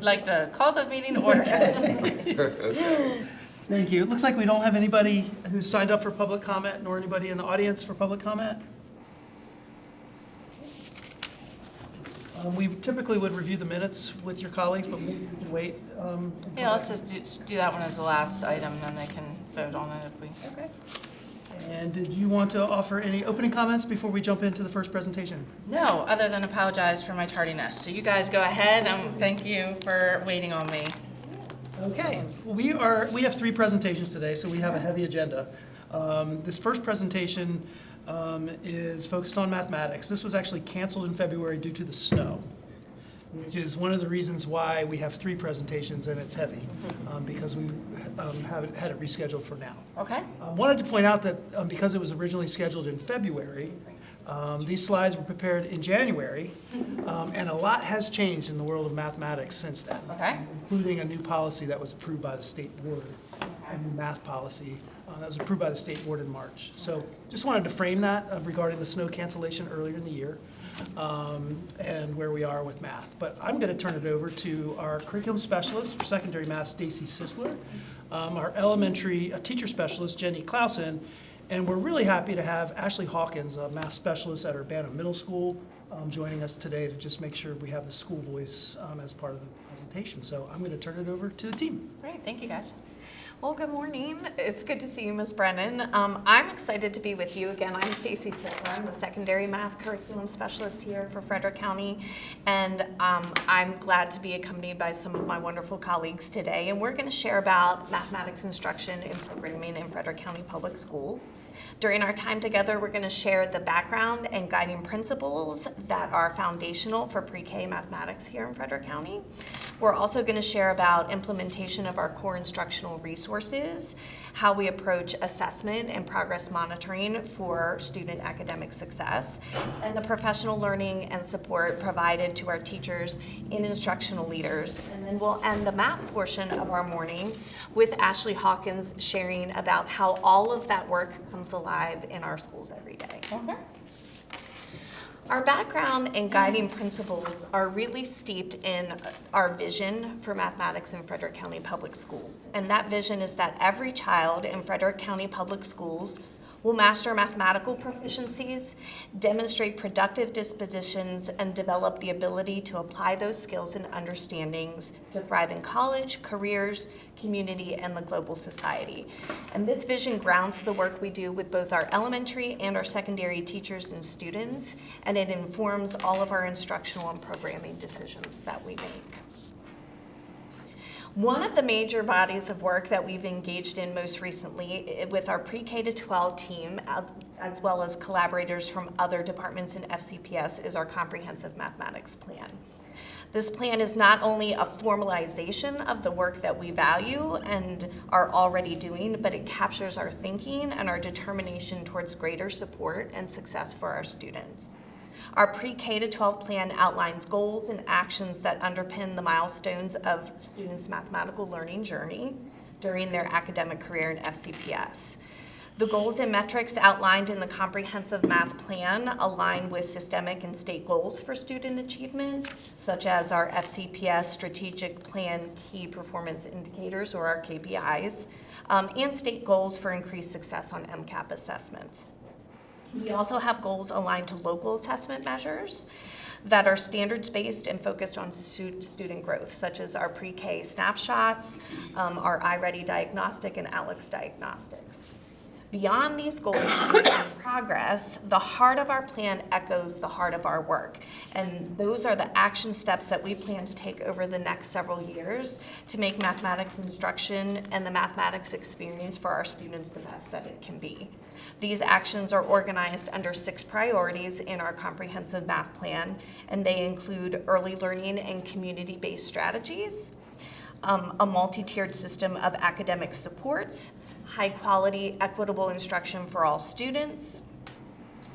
Like to call the meeting to order. Thank you. It looks like we don't have anybody who's signed up for public comment, nor anybody in the audience for public comment. We typically would review the minutes with your colleagues, but maybe we can wait. Yeah, let's just do that one as the last item, and then they can vote on it if we. Okay. And did you want to offer any opening comments before we jump into the first presentation? No, other than apologize for my tardiness. So you guys go ahead, and thank you for waiting on me. Okay. Well, we have three presentations today, so we have a heavy agenda. This first presentation is focused on mathematics. This was actually canceled in February due to the snow, which is one of the reasons why we have three presentations and it's heavy, because we haven't had it rescheduled for now. Okay. Wanted to point out that because it was originally scheduled in February, these slides were prepared in January, and a lot has changed in the world of mathematics since then, Okay. including a new policy that was approved by the state board, a new math policy that was approved by the state board in March. So just wanted to frame that regarding the snow cancellation earlier in the year. And where we are with math. But I'm going to turn it over to our curriculum specialist for secondary math, Stacy Sisler, our elementary teacher specialist, Jenny Clausen, and we're really happy to have Ashley Hawkins, a math specialist at Urbana Middle School, joining us today to just make sure we have the school voice as part of the presentation. So I'm going to turn it over to the team. Great. Thank you, guys. Well, good morning. It's good to see you, Ms. Brennan. I'm excited to be with you again. I'm Stacy Sisler. I'm the secondary math curriculum specialist here for Frederick County, and I'm glad to be accompanied by some of my wonderful colleagues today. And we're going to share about mathematics instruction and programming in Frederick County Public Schools. During our time together, we're going to share the background and guiding principles that are foundational for pre-K mathematics here in Frederick County. We're also going to share about implementation of our core instructional resources, how we approach assessment and progress monitoring for student academic success, and the professional learning and support provided to our teachers and instructional leaders. And then we'll end the math portion of our morning with Ashley Hawkins sharing about how all of that work comes alive in our schools every day. Okay. Our background and guiding principles are really steeped in our vision for mathematics in Frederick County Public Schools. And that vision is that every child in Frederick County Public Schools will master mathematical proficiencies, demonstrate productive dispositions, and develop the ability to apply those skills and understandings to thrive in college, careers, community, and the global society. And this vision grounds the work we do with both our elementary and our secondary teachers and students, and it informs all of our instructional and programming decisions that we make. One of the major bodies of work that we've engaged in most recently with our pre-K to 12 team, as well as collaborators from other departments in FCPS, is our comprehensive mathematics plan. This plan is not only a formalization of the work that we value and are already doing, but it captures our thinking and our determination towards greater support and success for our students. Our pre-K to 12 plan outlines goals and actions that underpin the milestones of students' mathematical learning journey during their academic career in FCPS. The goals and metrics outlined in the comprehensive math plan align with systemic and state goals for student achievement, such as our FCPS Strategic Plan Key Performance Indicators, or our KPIs, and state goals for increased success on MCAP assessments. We also have goals aligned to local assessment measures that are standards-based and focused on student growth, such as our pre-K snapshots, our iReady diagnostic, and ALEKS diagnostics. Beyond these goals and progress, the heart of our plan echoes the heart of our work. And those are the action steps that we plan to take over the next several years to make mathematics instruction and the mathematics experience for our students the best that it can be. These actions are organized under 6 priorities in our comprehensive math plan, and they include early learning and community-based strategies, a multi-tiered system of academic supports, high-quality, equitable instruction for all students,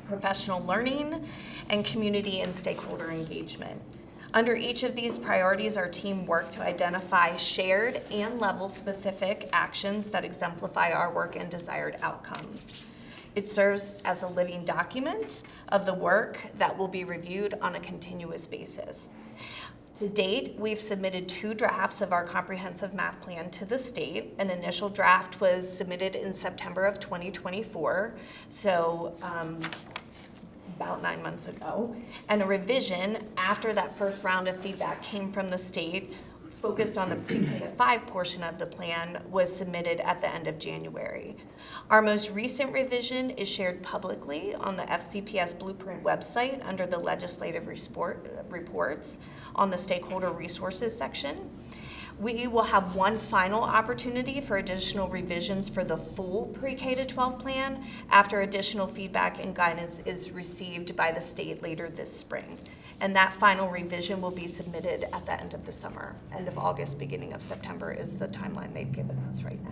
professional learning, and community and stakeholder engagement. Under each of these priorities, our team worked to identify shared and level-specific actions that exemplify our work and desired outcomes. It serves as a living document of the work that will be reviewed on a continuous basis. To date, we've submitted 2 drafts of our comprehensive math plan to the state. An initial draft was submitted in September of 2024, so about 9 months ago. And a revision after that first round of feedback came from the state, focused on the pre-K to 5 portion of the plan, was submitted at the end of January. Our most recent revision is shared publicly on the FCPS Blueprint website under the legislative reports on the stakeholder resources section. We will have one final opportunity for additional revisions for the full pre-K to 12 plan after additional feedback and guidance is received by the state later this spring. And that final revision will be submitted at the end of the summer. End of August, beginning of September is the timeline they've given us right now.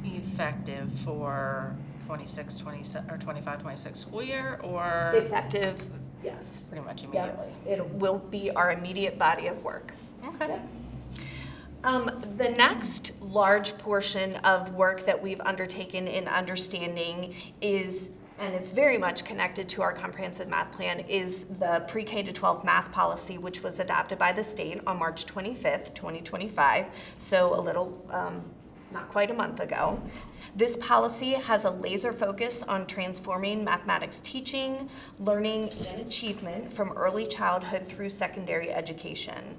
Effective for 26, 27, or 25, 26 school year, or Effective, yes. pretty much Yeah, immediately? it will be our immediate body of work. Okay. The next large portion of work that we've undertaken in understanding is, and it's very much connected to our comprehensive math plan, is the pre-K to 12 math policy, which was adopted by the state on March 25th, 2025, so a little, not quite a month ago. This policy has a laser focus on transforming mathematics teaching, learning, and achievement from early childhood through secondary education.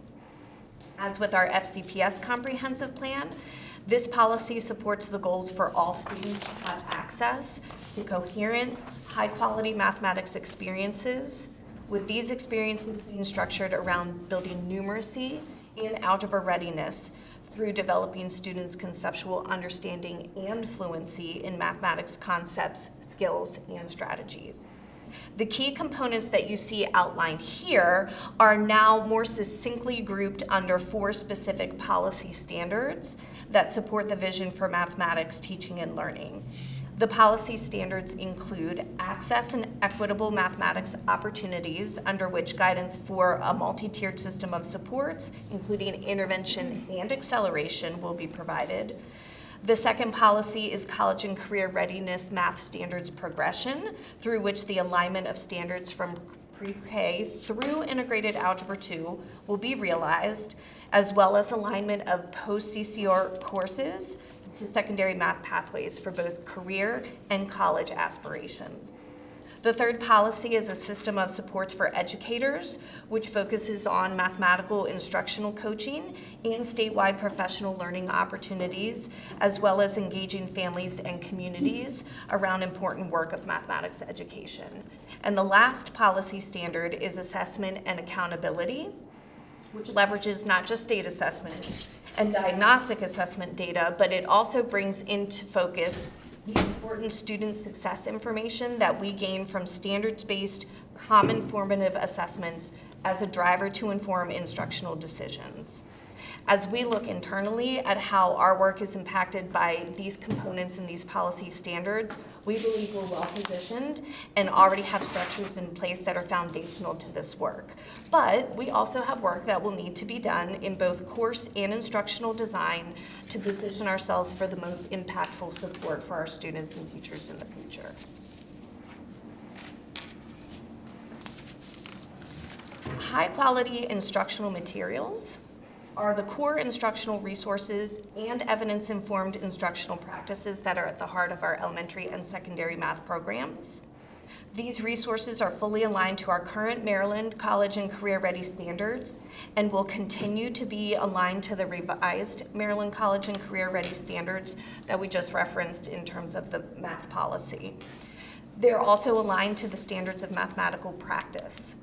As with our FCPS comprehensive plan, this policy supports the goals for all students to have access to coherent, high-quality mathematics experiences, with these experiences being structured around building numeracy and algebra readiness through developing students' conceptual understanding and fluency in mathematics concepts, skills, and strategies. The key components that you see outlined here are now more succinctly grouped under 4 specific policy standards that support the vision for mathematics teaching and learning. The policy standards include access and equitable mathematics opportunities, under which guidance for a multi-tiered system of supports, including intervention and acceleration, will be provided. The second policy is college and career readiness math standards progression, through which the alignment of standards from pre-K through integrated algebra 2 will be realized, as well as alignment of post-CCR courses to secondary math pathways for both career and college aspirations. The third policy is a system of supports for educators, which focuses on mathematical instructional coaching and statewide professional learning opportunities, as well as engaging families and communities around important work of mathematics education. And the last policy standard is assessment and accountability, which leverages not just state assessment and diagnostic assessment data, but it also brings into focus the important student success information that we gain from standards-based common formative assessments as a driver to inform instructional decisions. As we look internally at how our work is impacted by these components and these policy standards, we believe we're well positioned and already have structures in place that are foundational to this work. But we also have work that will need to be done in both course and instructional design to position ourselves for the most impactful support for our students and teachers in the future. High-quality instructional materials are the core instructional resources and evidence-informed instructional practices that are at the heart of our elementary and secondary math programs. These resources are fully aligned to our current Maryland College and Career Ready standards and will continue to be aligned to the revised Maryland College and Career Ready standards that we just referenced in terms of the math policy. They're also aligned to the standards of mathematical practice.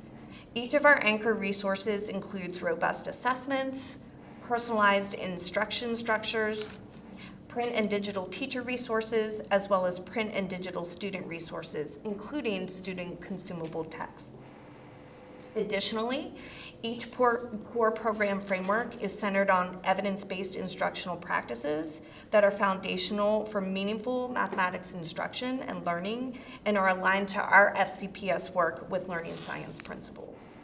Each of our anchor resources includes robust assessments, personalized instruction structures, print and digital teacher resources, as well as print and digital student resources, including student consumable texts. Additionally, each core program framework is centered on evidence-based instructional practices that are foundational for meaningful mathematics instruction and learning and are aligned to our FCPS work with learning science principles.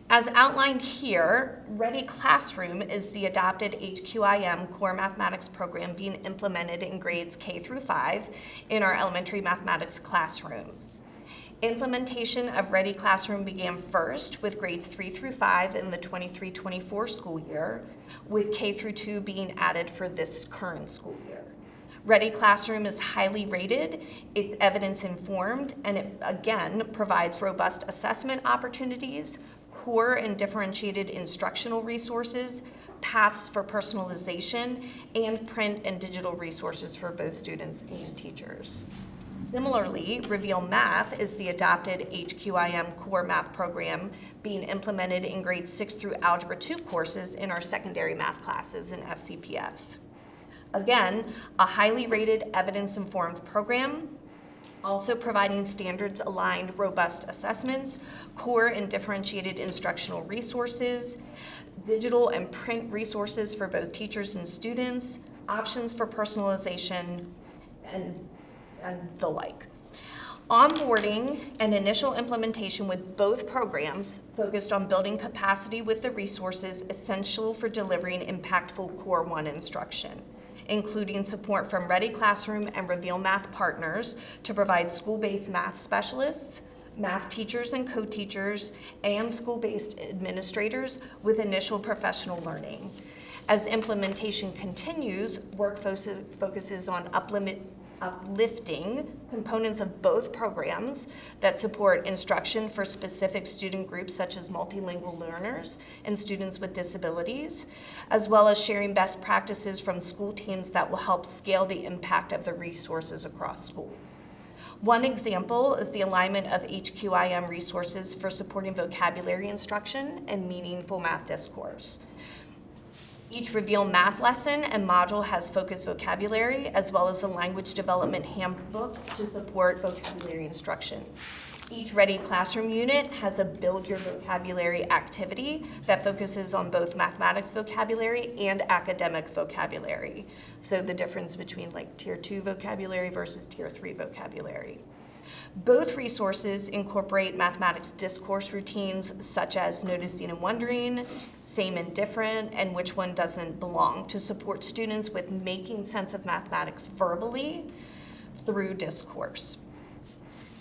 As outlined here, Ready Classroom is the adopted HQIM core mathematics program being implemented in grades K through 5 in our elementary mathematics classrooms. Implementation of Ready Classroom began first with grades 3 through 5 in the 23-24 school year, with K through 2 being added for this current school year. Ready Classroom is highly rated, it's evidence-informed, and it, again, provides robust assessment opportunities, core and differentiated instructional resources, paths for personalization, and print and digital resources for both students and teachers. Similarly, Reveal Math is the adopted HQIM core math program being implemented in grades 6 through Algebra 2 courses in our secondary math classes in FCPS. Again, a highly rated, evidence-informed program, also providing standards-aligned, robust assessments, core and differentiated instructional resources, digital and print resources for both teachers and students, options for personalization, and the like. Onboarding and initial implementation with both programs focused on building capacity with the resources essential for delivering impactful Core 1 instruction, including support from Ready Classroom and Reveal Math partners to provide school-based math specialists, math teachers and co-teachers, and school-based administrators with initial professional learning. As implementation continues, work focuses on uplifting components of both programs that support instruction for specific student groups such as multilingual learners and students with disabilities, as well as sharing best practices from school teams that will help scale the impact of the resources across schools. One example is the alignment of HQIM resources for supporting vocabulary instruction and meaningful math discourse. Each Reveal Math lesson and module has focused vocabulary as well as a language development handbook to support vocabulary instruction. Each Ready Classroom unit has a Build Your Vocabulary activity that focuses on both mathematics vocabulary and academic vocabulary. So the difference between like Tier 2 vocabulary versus Tier 3 vocabulary. Both resources incorporate mathematics discourse routines such as noticing and wondering, same and different, and which one doesn't belong to support students with making sense of mathematics verbally through discourse.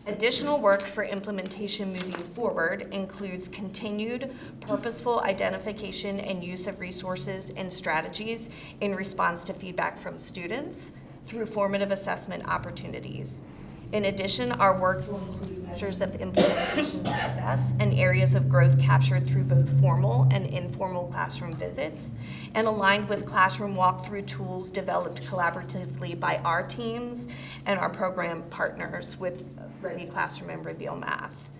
Additional work for implementation moving forward includes continued purposeful identification and use of resources and strategies in response to feedback from students through formative assessment opportunities. In addition, our work will include measures of implementation success and areas of growth captured through both formal and informal classroom visits, and aligned with classroom walkthrough tools developed collaboratively by our teams and our program partners with Ready Classroom and Reveal Math.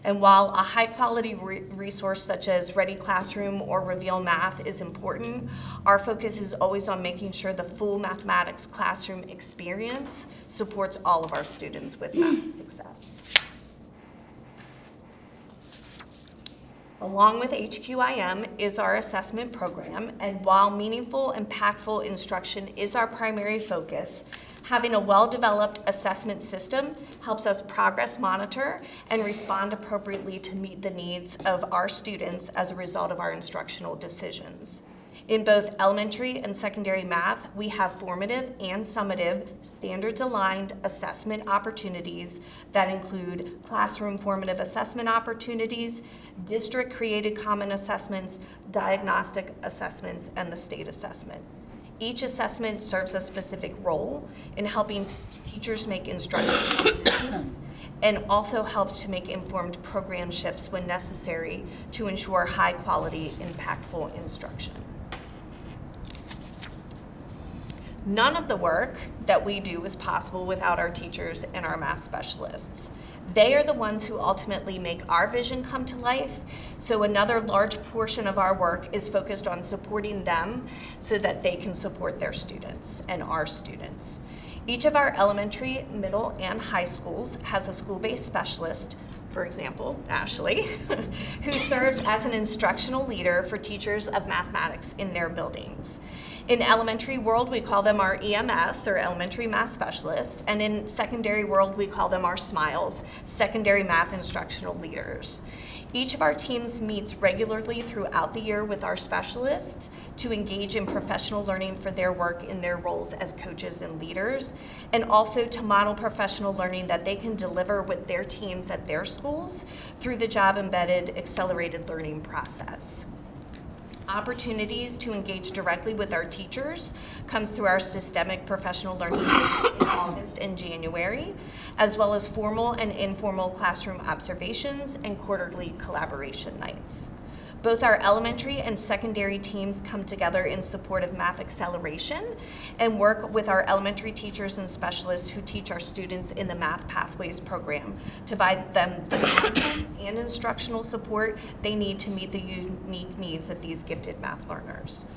And while a high-quality resource such as Ready Classroom or Reveal Math is important, our focus is always on making sure the full mathematics classroom experience supports all of our students with math success. Along with HQIM is our assessment program, and while meaningful, impactful instruction is our primary focus, having a well-developed assessment system helps us progress monitor and respond appropriately to meet the needs of our students as a result of our instructional decisions. In both elementary and secondary math, we have formative and summative standards-aligned assessment opportunities that include classroom formative assessment opportunities, district-created common assessments, diagnostic assessments, and the state assessment. Each assessment serves a specific role in helping teachers make instructional decisions and also helps to make informed program shifts when necessary to ensure high-quality, impactful instruction. None of the work that we do is possible without our teachers and our math specialists. They are the ones who ultimately make our vision come to life, so another large portion of our work is focused on supporting them so that they can support their students and our students. Each of our elementary, middle, and high schools has a school-based specialist, for example, Ashley, who serves as an instructional leader for teachers of mathematics in their buildings. In elementary world, we call them our EMS, or elementary math specialists, and in secondary world, we call them our SMILES, secondary math instructional leaders. Each of our teams meets regularly throughout the year with our specialists to engage in professional learning for their work in their roles as coaches and leaders, and also to model professional learning that they can deliver with their teams at their schools through the job-embedded accelerated learning process. Opportunities to engage directly with our teachers comes through our systemic professional learning in August and January, as well as formal and informal classroom observations and quarterly collaboration nights. Both our elementary and secondary teams come together in support of math acceleration and work with our elementary teachers and specialists who teach our students in the Math Pathways program to provide them the content and instructional support they need to meet the unique needs of these gifted math learners.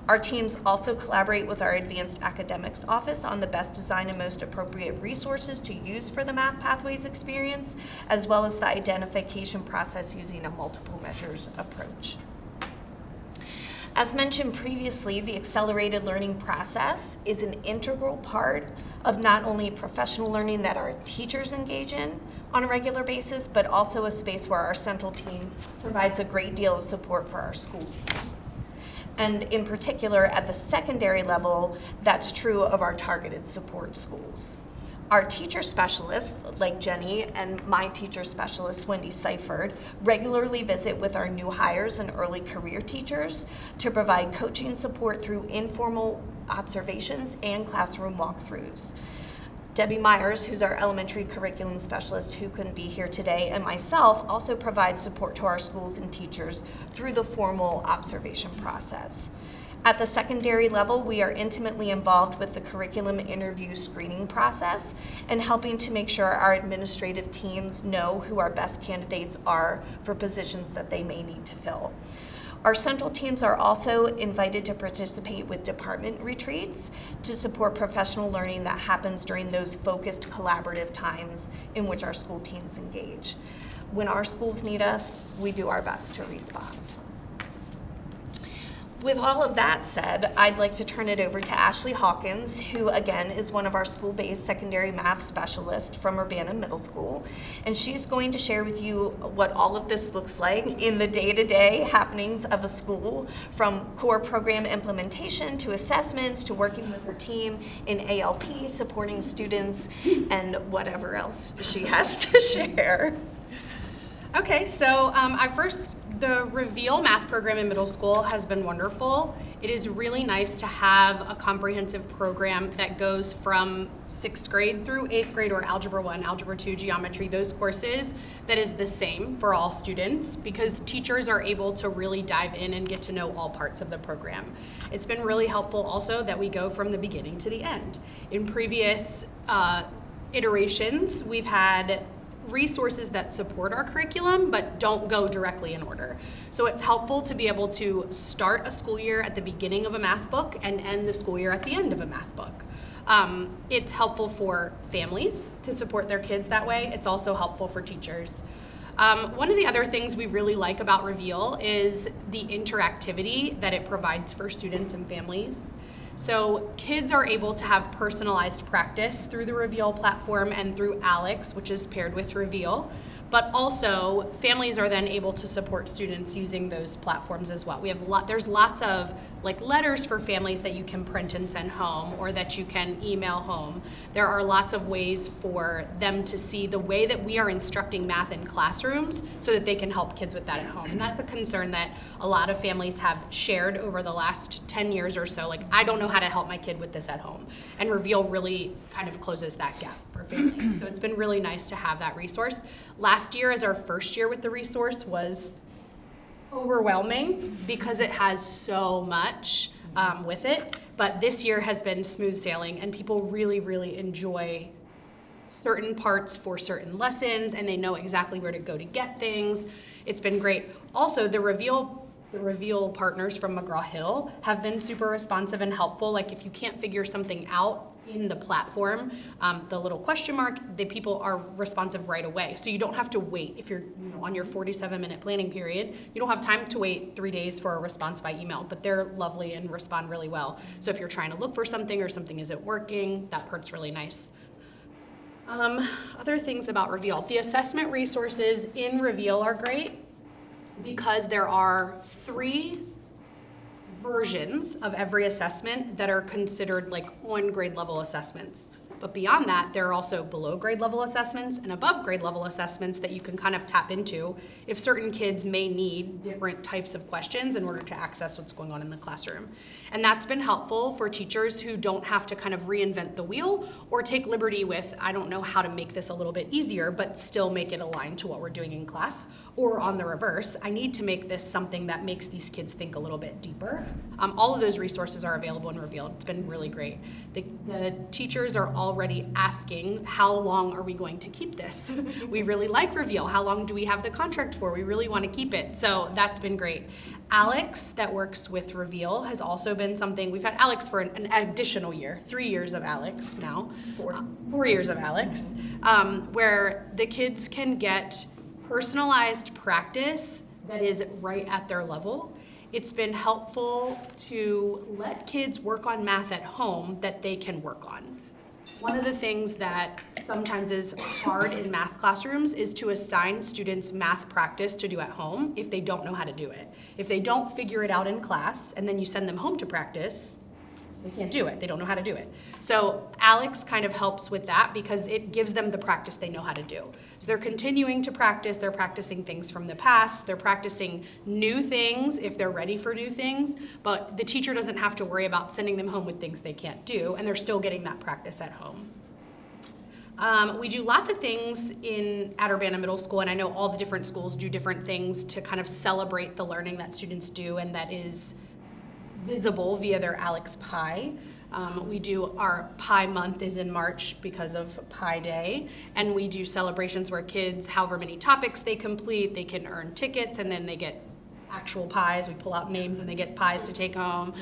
Our teams also collaborate with our Advanced Academics Office on the best design and most appropriate resources to use for the Math Pathways experience, as well as the identification process using a multiple measures approach. As mentioned previously, the accelerated learning process is an integral part of not only professional learning that our teachers engage in on a regular basis, but also a space where our central team provides a great deal of support for our school teams. And in particular, at the secondary level, that's true of our targeted support schools. Our teacher specialists, like Jenny, and my teacher specialist, Wendy Seifert, regularly visit with our new hires and early career teachers to provide coaching support through informal observations and classroom walkthroughs. Debbie Myers, who's our elementary curriculum specialist who couldn't be here today, and myself also provide support to our schools and teachers through the formal observation process. At the secondary level, we are intimately involved with the curriculum interview screening process and helping to make sure our administrative teams know who our best candidates are for positions that they may need to fill. Our central teams are also invited to participate with department retreats to support professional learning that happens during those focused collaborative times in which our school teams engage. When our schools need us, we do our best to respond. With all of that said, I'd like to turn it over to Ashley Hawkins, who again is one of our school-based secondary math specialists from Urbana Middle School. And she's going to share with you what all of this looks like in the day-to-day happenings of a school, from core program implementation to assessments to working with her team in ALP, supporting students, and whatever else she has to share. Okay, so the Reveal math program in middle school has been wonderful. It is really nice to have a comprehensive program that goes from 6th grade through 8th grade, or Algebra 1, Algebra 2, Geometry, those courses, that is the same for all students, because teachers are able to really dive in and get to know all parts of the program. It's been really helpful also that we go from the beginning to the end. In previous iterations, we've had resources that support our curriculum but don't go directly in order. So it's helpful to be able to start a school year at the beginning of a math book and end the school year at the end of a math book. It's helpful for families to support their kids that way. It's also helpful for teachers. One of the other things we really like about Reveal is the interactivity that it provides for students and families. So kids are able to have personalized practice through the Reveal platform and through Alex, which is paired with Reveal. But also, families are then able to support students using those platforms as well. There's lots of letters for families that you can print and send home, or that you can email home. There are lots of ways for them to see the way that we are instructing math in classrooms so that they can help kids with that at home. And that's a concern that a lot of families have shared over the last 10 years or so. I don't know how to help my kid with this at home. And Reveal really kind of closes that gap for families. So it's been really nice to have that resource. Last year, as our first year with the resource, was overwhelming because it has so much with it. But this year has been smooth sailing, and people really, really enjoy certain parts for certain lessons, and they know exactly where to go to get things. It's been great. Also, the Reveal partners from McGraw-Hill have been super responsive and helpful. If you can't figure something out in the platform, the little question mark, the people are responsive right away. So you don't have to wait. If you're on your 47-minute planning period, you don't have time to wait 3 days for a response by email, but they're lovely and respond really well. So if you're trying to look for something or something isn't working, that part's really nice. Other things about Reveal. The assessment resources in Reveal are great. because there are 3 versions of every assessment that are considered like on grade level assessments. But beyond that, there are also below grade level assessments and above grade level assessments that you can kind of tap into if certain kids may need different types of questions in order to access what's going on in the classroom. And that's been helpful for teachers who don't have to kind of reinvent the wheel or take liberty with, I don't know how to make this a little bit easier, but still make it aligned to what we're doing in class. Or on the reverse, I need to make this something that makes these kids think a little bit deeper. All of those resources are available in Reveal. It's been really great. The teachers are already asking, how long are we going to keep this? We really like Reveal. How long do we have the contract for? We really want to keep it. So that's been great. Alex, that works with Reveal, has also been something. We've had Alex for an additional year, 3 years of Alex now. 4 years of Alex, where the kids can get personalized practice that is right at their level. It's been helpful to let kids work on math at home that they can work on. One of the things that sometimes is hard in math classrooms is to assign students math practice to do at home if they don't know how to do it. If they don't figure it out in class and then you send them home to practice, they can't do it. They don't know how to do it. So Alex kind of helps with that because it gives them the practice they know how to do. So they're continuing to practice. They're practicing things from the past. They're practicing new things if they're ready for new things. But the teacher doesn't have to worry about sending them home with things they can't do, and they're still getting that practice at home. We do lots of things at Urbana Middle School, and I know all the different schools do different things to kind of celebrate the learning that students do and that is visible via their Alex Pie. We do our Pie Month is in March because of Pie Day, and we do celebrations where kids, however many topics they complete, they can earn tickets and then they get actual pies. We pull out names and they get pies to take home.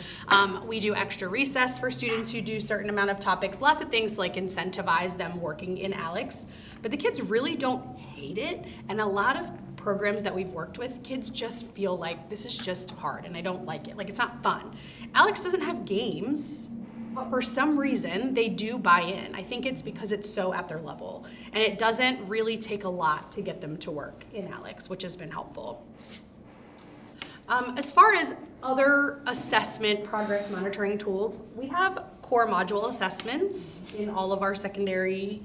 We do extra recess for students who do a certain amount of topics, lots of things to like incentivize them working in Alex. But the kids really don't hate it, and a lot of programs that we've worked with, kids just feel like this is just hard and I don't like it. Like it's not fun. Alex doesn't have games, but for some reason they do buy in. I think it's because it's so at their level, and it doesn't really take a lot to get them to work in Alex, which has been helpful. As far as other assessment progress monitoring tools, we have core module assessments in all of our secondary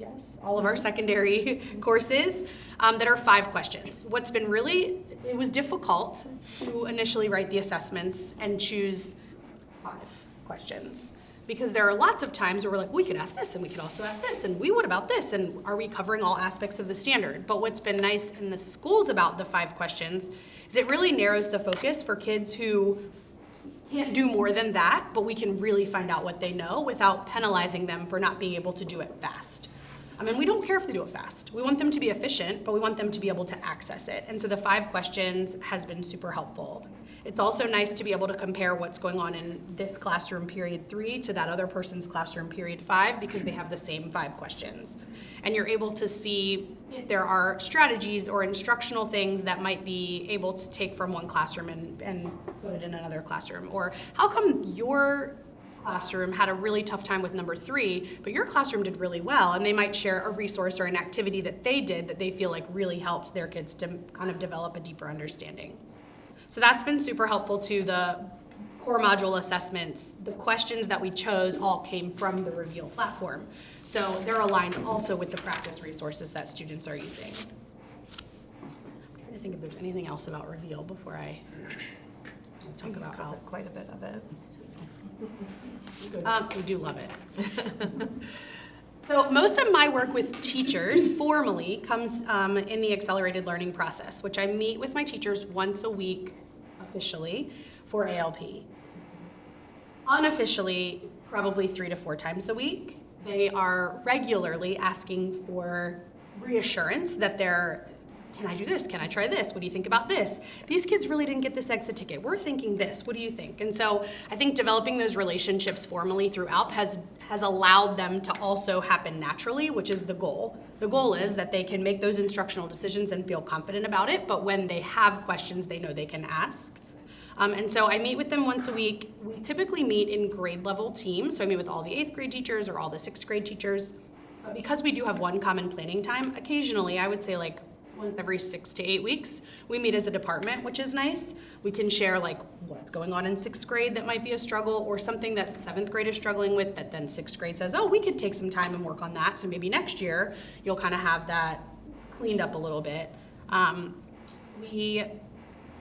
courses that are 5 questions. What's been it was difficult to initially write the assessments and choose 5 questions, because there are lots of times where we're like, we could ask this and we could also ask this and what about this, and are we covering all aspects of the standard? But what's been nice in the schools about the 5 questions is it really narrows the focus for kids who can't do more than that, but we can really find out what they know without penalizing them for not being able to do it fast. I mean, we don't care if they do it fast. We want them to be efficient, but we want them to be able to access it. And so the 5 questions has been super helpful. It's also nice to be able to compare what's going on in this classroom period 3 to that other person's classroom period 5, because they have the same 5 questions. And you're able to see if there are strategies or instructional things that might be able to take from one classroom and put it in another classroom. Or how come your classroom had a really tough time with number 3, but your classroom did really well, and they might share a resource or an activity that they did that they feel like really helped their kids to kind of develop a deeper understanding. So that's been super helpful to the core module assessments. The questions that we chose all came from the Reveal platform. So they're aligned also with the practice resources that students are using. I'm trying to think if there's anything else about Reveal before I talk about how. Quite a bit of it. We do love it. So most of my work with teachers formally comes in the accelerated learning process, which I meet with my teachers once a week officially for ALP. Unofficially, probably 3 to 4 times a week. They are regularly asking for reassurance that can I do this? Can I try this? What do you think about this? These kids really didn't get this exit ticket. We're thinking this. What do you think? And so I think developing those relationships formally through ALP has allowed them to also happen naturally, which is the goal. The goal is that they can make those instructional decisions and feel confident about it, but when they have questions, they know they can ask. And so I meet with them once a week. We typically meet in grade level teams, so I meet with all the 8th grade teachers or all the 6th grade teachers. But because we do have one common planning time, occasionally I would say like once every 6 to 8 weeks. We meet as a department, which is nice. We can share like what's going on in 6th grade that might be a struggle, or something that 7th grade is struggling with that then 6th grade says, oh, we could take some time and work on that. So maybe next year you'll kind of have that cleaned up a little bit.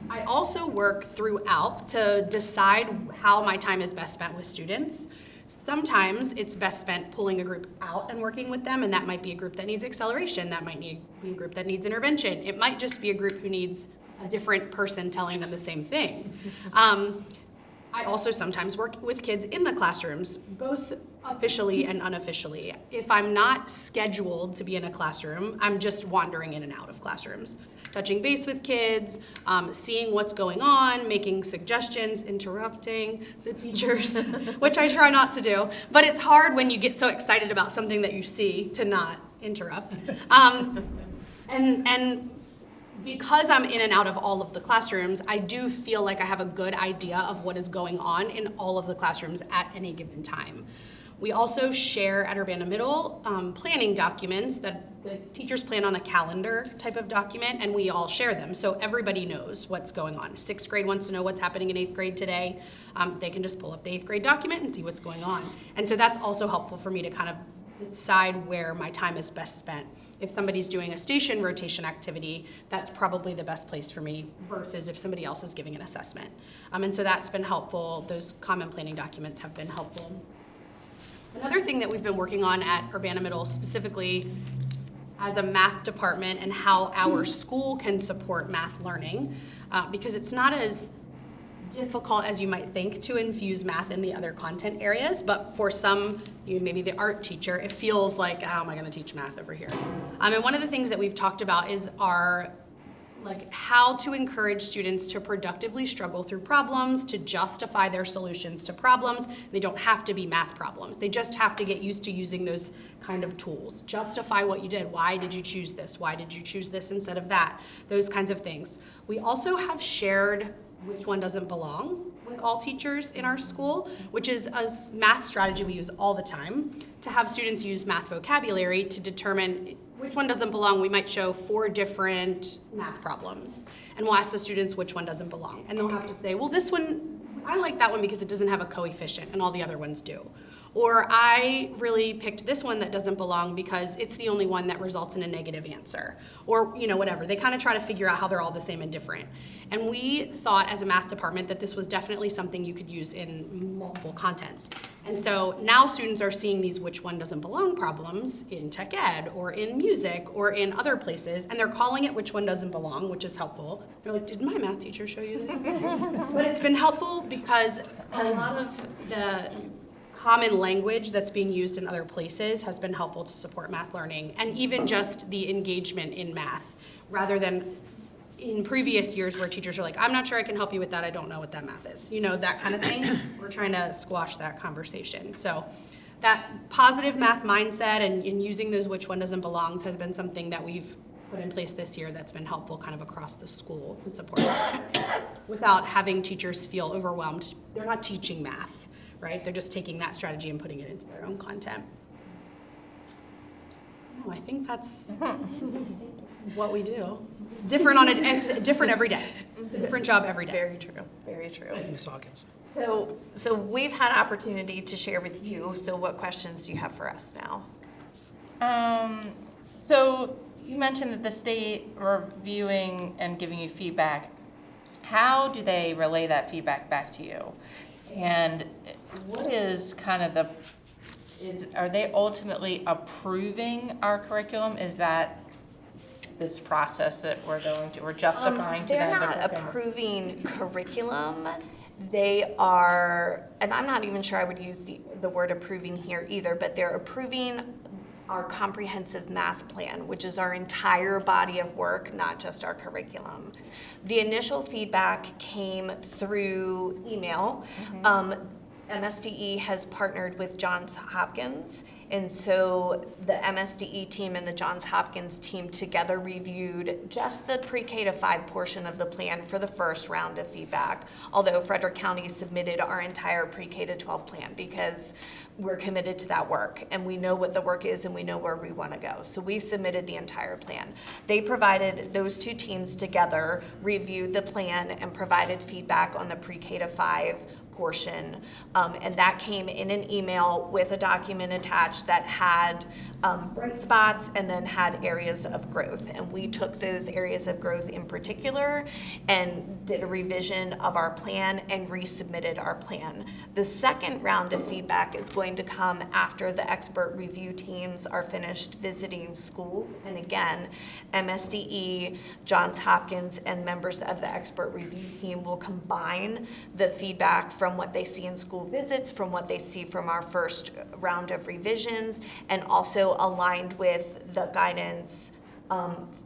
I also work throughout to decide how my time is best spent with students. Sometimes it's best spent pulling a group out and working with them, and that might be a group that needs acceleration, that might be a group that needs intervention. It might just be a group who needs a different person telling them the same thing. I also sometimes work with kids in the classrooms, both officially and unofficially. If I'm not scheduled to be in a classroom, I'm just wandering in and out of classrooms, touching base with kids, seeing what's going on, making suggestions, interrupting the teachers, which I try not to do. But it's hard when you get so excited about something that you see to not interrupt. And because I'm in and out of all of the classrooms, I do feel like I have a good idea of what is going on in all of the classrooms at any given time. We also share at Urbana Middle planning documents that the teachers plan on a calendar type of document, and we all share them. So everybody knows what's going on. 6th grade wants to know what's happening in 8th grade today. They can just pull up the 8th grade document and see what's going on. And so that's also helpful for me to kind of decide where my time is best spent. If somebody's doing a station rotation activity, that's probably the best place for me versus if somebody else is giving an assessment. And so that's been helpful. Those common planning documents have been helpful. Another thing that we've been working on at Urbana Middle specifically as a math department and how our school can support math learning, because it's not as difficult as you might think to infuse math in the other content areas, but for some, maybe the art teacher, it feels like, how am I gonna teach math over here? And one of the things that we've talked about is how to encourage students to productively struggle through problems, to justify their solutions to problems. They don't have to be math problems. They just have to get used to using those kind of tools. Justify what you did. Why did you choose this? Why did you choose this instead of that? Those kinds of things. We also have shared which one doesn't belong with all teachers in our school, which is a math strategy we use all the time to have students use math vocabulary to determine which one doesn't belong. We might show 4 different math problems, and we'll ask the students which one doesn't belong. And they'll have to say, well, this one, I like that one because it doesn't have a coefficient and all the other ones do. Or I really picked this one that doesn't belong because it's the only one that results in a negative answer. Or, whatever. They kind of try to figure out how they're all the same and different. And we thought as a math department that this was definitely something you could use in multiple contents. And so now students are seeing these which one doesn't belong problems in tech ed or in music or in other places, and they're calling it which one doesn't belong, which is helpful. They're like, did my math teacher show you this? But it's been helpful because a lot of the common language that's being used in other places has been helpful to support math learning, and even just the engagement in math, rather than in previous years where teachers are like, I'm not sure I can help you with that, I don't know what that math is. That kind of thing. We're trying to squash that conversation. So that positive math mindset and using those which one doesn't belongs has been something that we've put in place this year that's been helpful kind of across the school to support that without having teachers feel overwhelmed. They're not teaching math. Right? They're just taking that strategy and putting it into their own content. No, I think that's what we do. It's different it's different every day. It's a different job every day. Very true, very true. Thank you, Ms. Hawkins. So we've had opportunity to share with you, so what questions do you have for us now? So you mentioned that the state reviewing and giving you feedback. How do they relay that feedback back to you? And what is kind of are they ultimately approving our curriculum? Is that this process that we're justifying to them? They're not approving curriculum. They are, and I'm not even sure I would use the word approving here either, but they're approving our comprehensive math plan, which is our entire body of work, not just our curriculum. The initial feedback came through email. MSDE has partnered with Johns Hopkins, and so the MSDE team and the Johns Hopkins team together reviewed just the pre-K to 5 portion of the plan for the first round of feedback, although Frederick County submitted our entire pre-K to 12 plan because we're committed to that work and we know what the work is and we know where we want to go. So we submitted the entire plan. They provided, those two teams together reviewed the plan and provided feedback on the pre-K to 5 portion, and that came in an email with a document attached that had bright spots and then had areas of growth. And we took those areas of growth in particular and did a revision of our plan and resubmitted our plan. The second round of feedback is going to come after the expert review teams are finished visiting schools. And again, MSDE, Johns Hopkins, and members of the expert review team will combine the feedback from what they see in school visits, from what they see from our first round of revisions, and also aligned with the guidance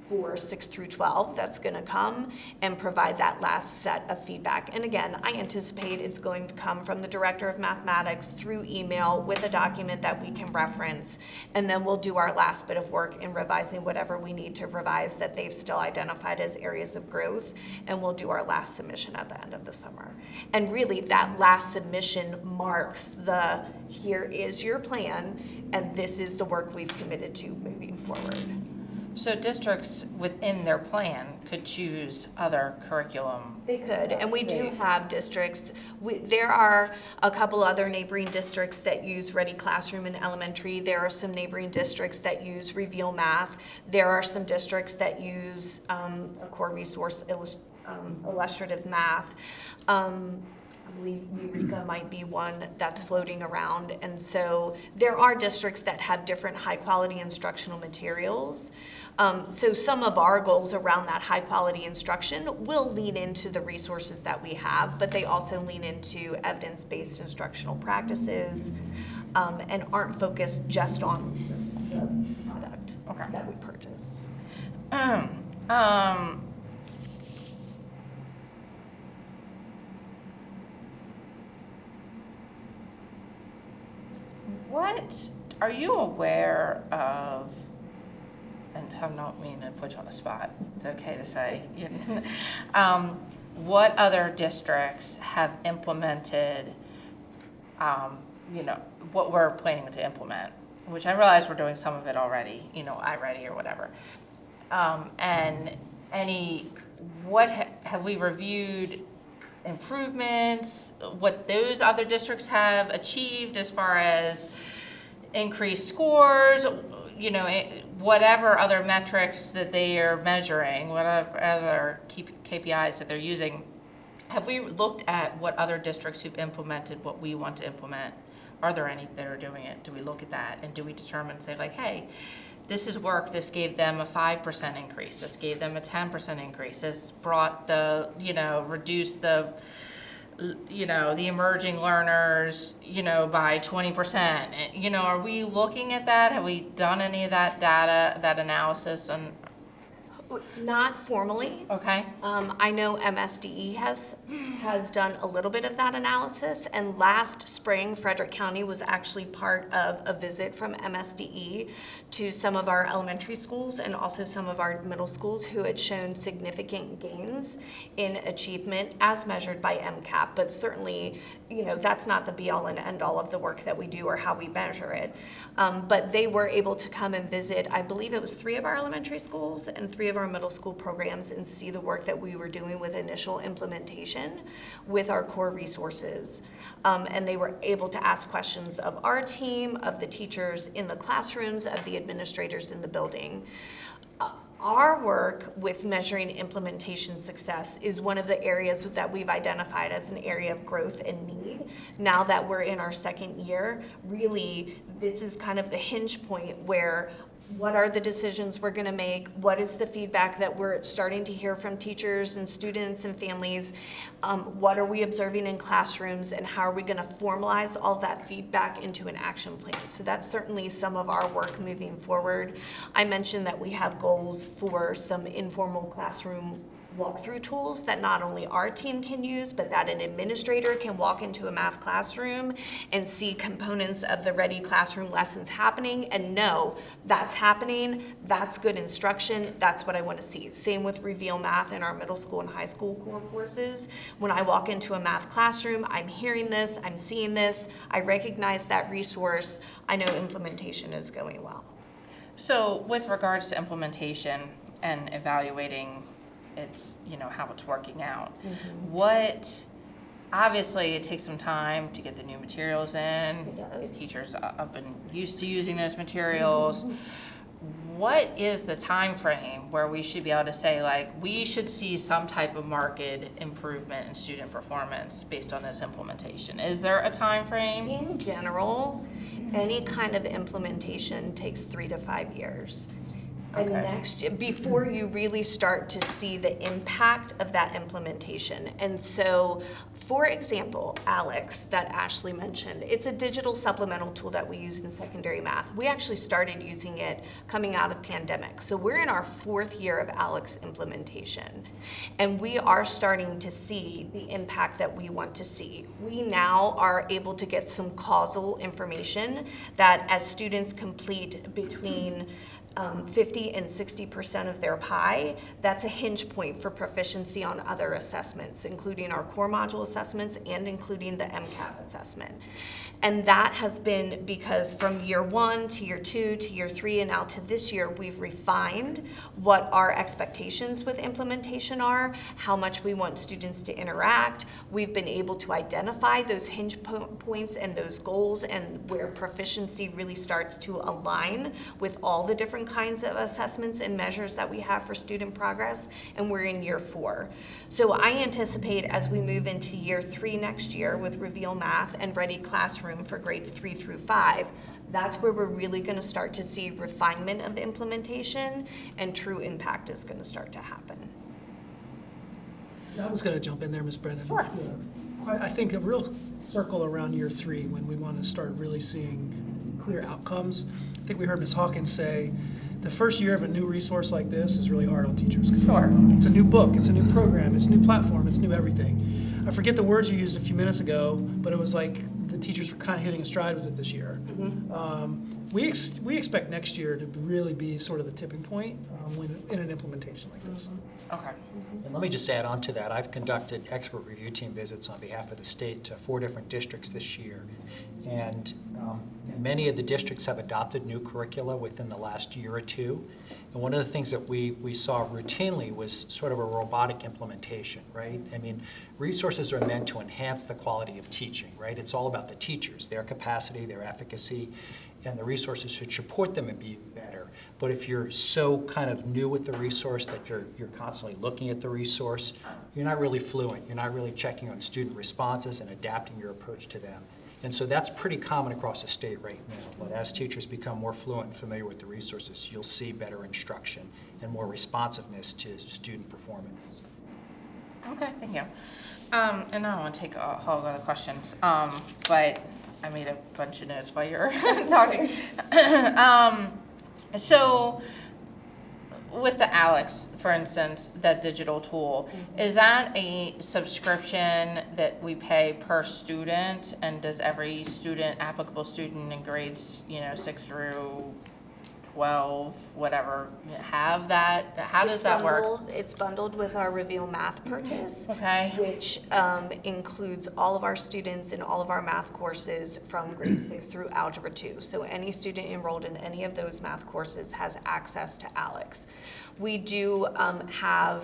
for 6 through 12 that's going to come and provide that last set of feedback. And again, I anticipate it's going to come from the director of mathematics through email with a document that we can reference, and then we'll do our last bit of work in revising whatever we need to revise that they've still identified as areas of growth, and we'll do our last submission at the end of the summer. And really, that last submission marks the, here is your plan, and this is the work we've committed to moving forward. So districts within their plan could choose other curriculum. They could, and we do have districts. There are a couple other neighboring districts that use Ready Classroom in elementary. There are some neighboring districts that use Reveal Math. There are some districts that use a core resource, illustrative math. I believe Eureka might be one that's floating around. And so there are districts that have different high quality instructional materials. So some of our goals around that high quality instruction will lean into the resources that we have, but they also lean into evidence-based instructional practices and aren't focused just on the product that we purchase. What are you aware of, and I don't mean to put you on the spot, it's okay to say, what other districts have implemented, what we're planning to implement, which I realize we're doing some of it already, iReady or whatever. And have we reviewed improvements, what those other districts have achieved as far as increased scores, whatever other metrics that they are measuring, whatever other KPIs that they're using. Have we looked at what other districts who've implemented what we want to implement? Are there any that are doing it? Do we look at that and do we determine, say like, hey, this has worked, this gave them a 5% increase, this gave them a 10% increase, this brought reduced the emerging learners, by 20%. Are we looking at that? Have we done any of that data, that analysis? Not formally. Okay. I know MSDE has done a little bit of that analysis, and last spring, Frederick County was actually part of a visit from MSDE to some of our elementary schools and also some of our middle schools who had shown significant gains in achievement as measured by MCAP, but certainly, that's not the be-all and end-all of the work that we do or how we measure it. But they were able to come and visit, I believe it was 3 of our elementary schools and 3 of our middle school programs and see the work that we were doing with initial implementation with our core resources. And they were able to ask questions of our team, of the teachers in the classrooms, of the administrators in the building. Our work with measuring implementation success is one of the areas that we've identified as an area of growth and need. Now that we're in our second year, really, this is kind of the hinge point where what are the decisions we're going to make? What is the feedback that we're starting to hear from teachers and students and families? What are we observing in classrooms, and how are we going to formalize all that feedback into an action plan? So that's certainly some of our work moving forward. I mentioned that we have goals for some informal classroom walkthrough tools that not only our team can use, but that an administrator can walk into a math classroom and see components of the Ready Classroom lessons happening and know that's happening, that's good instruction, that's what I want to see. Same with Reveal Math in our middle school and high school core courses. When I walk into a math classroom, I'm hearing this, I'm seeing this, I recognize that resource, I know implementation is going well. So with regards to implementation and evaluating it's, how it's working out, what, obviously it takes some time to get the new materials in. It does. The teachers have been used to using those materials. What is the time frame where we should be able to say, like, we should see some type of marked improvement in student performance based on this implementation? Is there a time frame? In general, any kind of implementation takes 3 to 5 years. And Okay. next, before you really start to see the impact of that implementation. And so, for example, Alex, that Ashley mentioned, it's a digital supplemental tool that we use in secondary math. We actually started using it coming out of pandemic. So we're in our 4th year of Alex implementation. And we are starting to see the impact that we want to see. We now are able to get some causal information that as students complete between 50 and 60% of their pie, that's a hinge point for proficiency on other assessments, including our core module assessments and including the MCAT assessment. And that has been because from year 1 to year 2 to year 3 and now to this year, we've refined what our expectations with implementation are, how much we want students to interact. We've been able to identify those hinge points and those goals and where proficiency really starts to align with all the different kinds of assessments and measures that we have for student progress, and we're in year 4. So I anticipate as we move into year 3 next year with Reveal Math and Ready Classroom for grades 3 through 5, that's where we're really going to start to see refinement of the implementation and true impact is going to start to happen. I was going to jump in there, Ms. Brennan. Sure. I think a real circle around year 3 when we want to start really seeing clear outcomes. I think we heard Ms. Hawkins say the first year of a new resource like this is really hard on teachers because Sure. it's a new book, it's a new program, it's a new platform, it's new everything. I forget the words you used a few minutes ago, but it was like the teachers were kind of hitting a stride with it this year. We expect next year to really be sort of the tipping point when in an implementation like this. Okay. And let me just add on to that. I've conducted expert review team visits on behalf of the state to 4 different districts this year. And many of the districts have adopted new curricula within the last year or 2. And one of the things that we saw routinely was sort of a robotic implementation, right? I mean, resources are meant to enhance the quality of teaching, right? It's all about the teachers, their capacity, their efficacy, and the resources should support them and be better. But if you're so kind of new with the resource that you're constantly looking at the resource, you're not really fluent. You're not really checking on student responses and adapting your approach to them. And so that's pretty common across the state right now. But as teachers become more fluent and familiar with the resources, you'll see better instruction and more responsiveness to student performance. Okay, thank you. And I don't want to take a whole lot of questions, but I made a bunch of notes while you were talking. So with the Alex, for instance, that digital tool, is that a subscription that we pay per student? And does every student, applicable student in grades, 6 through 12, whatever, have that? How does that work? It's bundled with our Reveal Math purchase. Okay. Which includes all of our students in all of our math courses from grade 6 through Algebra 2. So any student enrolled in any of those math courses has access to Alex. We do have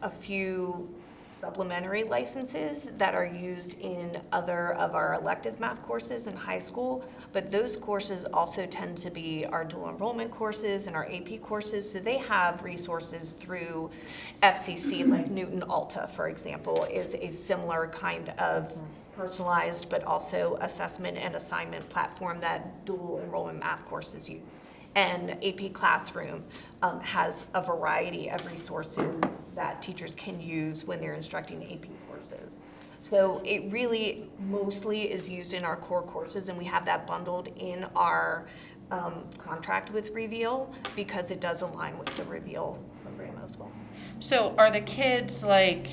a few supplementary licenses that are used in other of our elective math courses in high school, but those courses also tend to be our dual enrollment courses and our AP courses, so they have resources through FCC, like Newton Alta, for example, is a similar kind of personalized but also assessment and assignment platform that dual enrollment math courses use. And AP Classroom has a variety of resources that teachers can use when they're instructing AP courses. So it really mostly is used in our core courses, and we have that bundled in our contract with Reveal because it does align with the Reveal program. program as well. So are the kids like,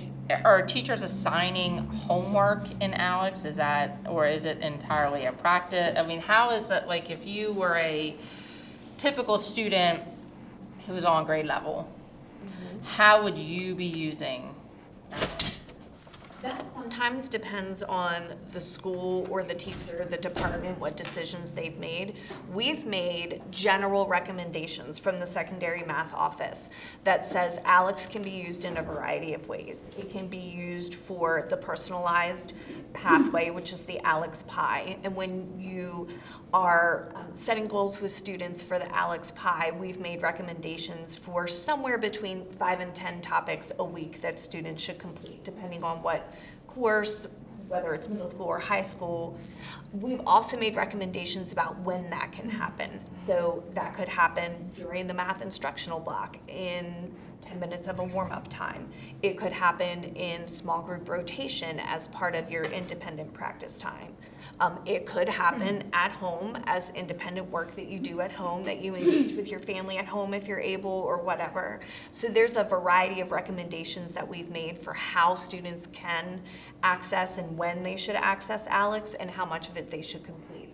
are teachers assigning homework in Alex? Is that, or is it entirely a practice? I mean, how is it, like, if you were a typical student who was on grade level, how would you be using Alex? That sometimes depends on the school or the teacher, the department, what decisions they've made. We've made general recommendations from the secondary math office that says Alex can be used in a variety of ways. It can be used for the personalized pathway, which is the Alex Pie. And when you are setting goals with students for the Alex Pie, we've made recommendations for somewhere between 5 and 10 topics a week that students should complete, depending on what course, whether it's middle school or high school. We've also made recommendations about when that can happen. So that could happen during the math instructional block in 10 minutes of a warm-up time. It could happen in small group rotation as part of your independent practice time. It could happen at home as independent work that you do at home, that you engage with your family at home if you're able, or whatever. So there's a variety of recommendations that we've made for how students can access and when they should access Alex and how much of it they should complete.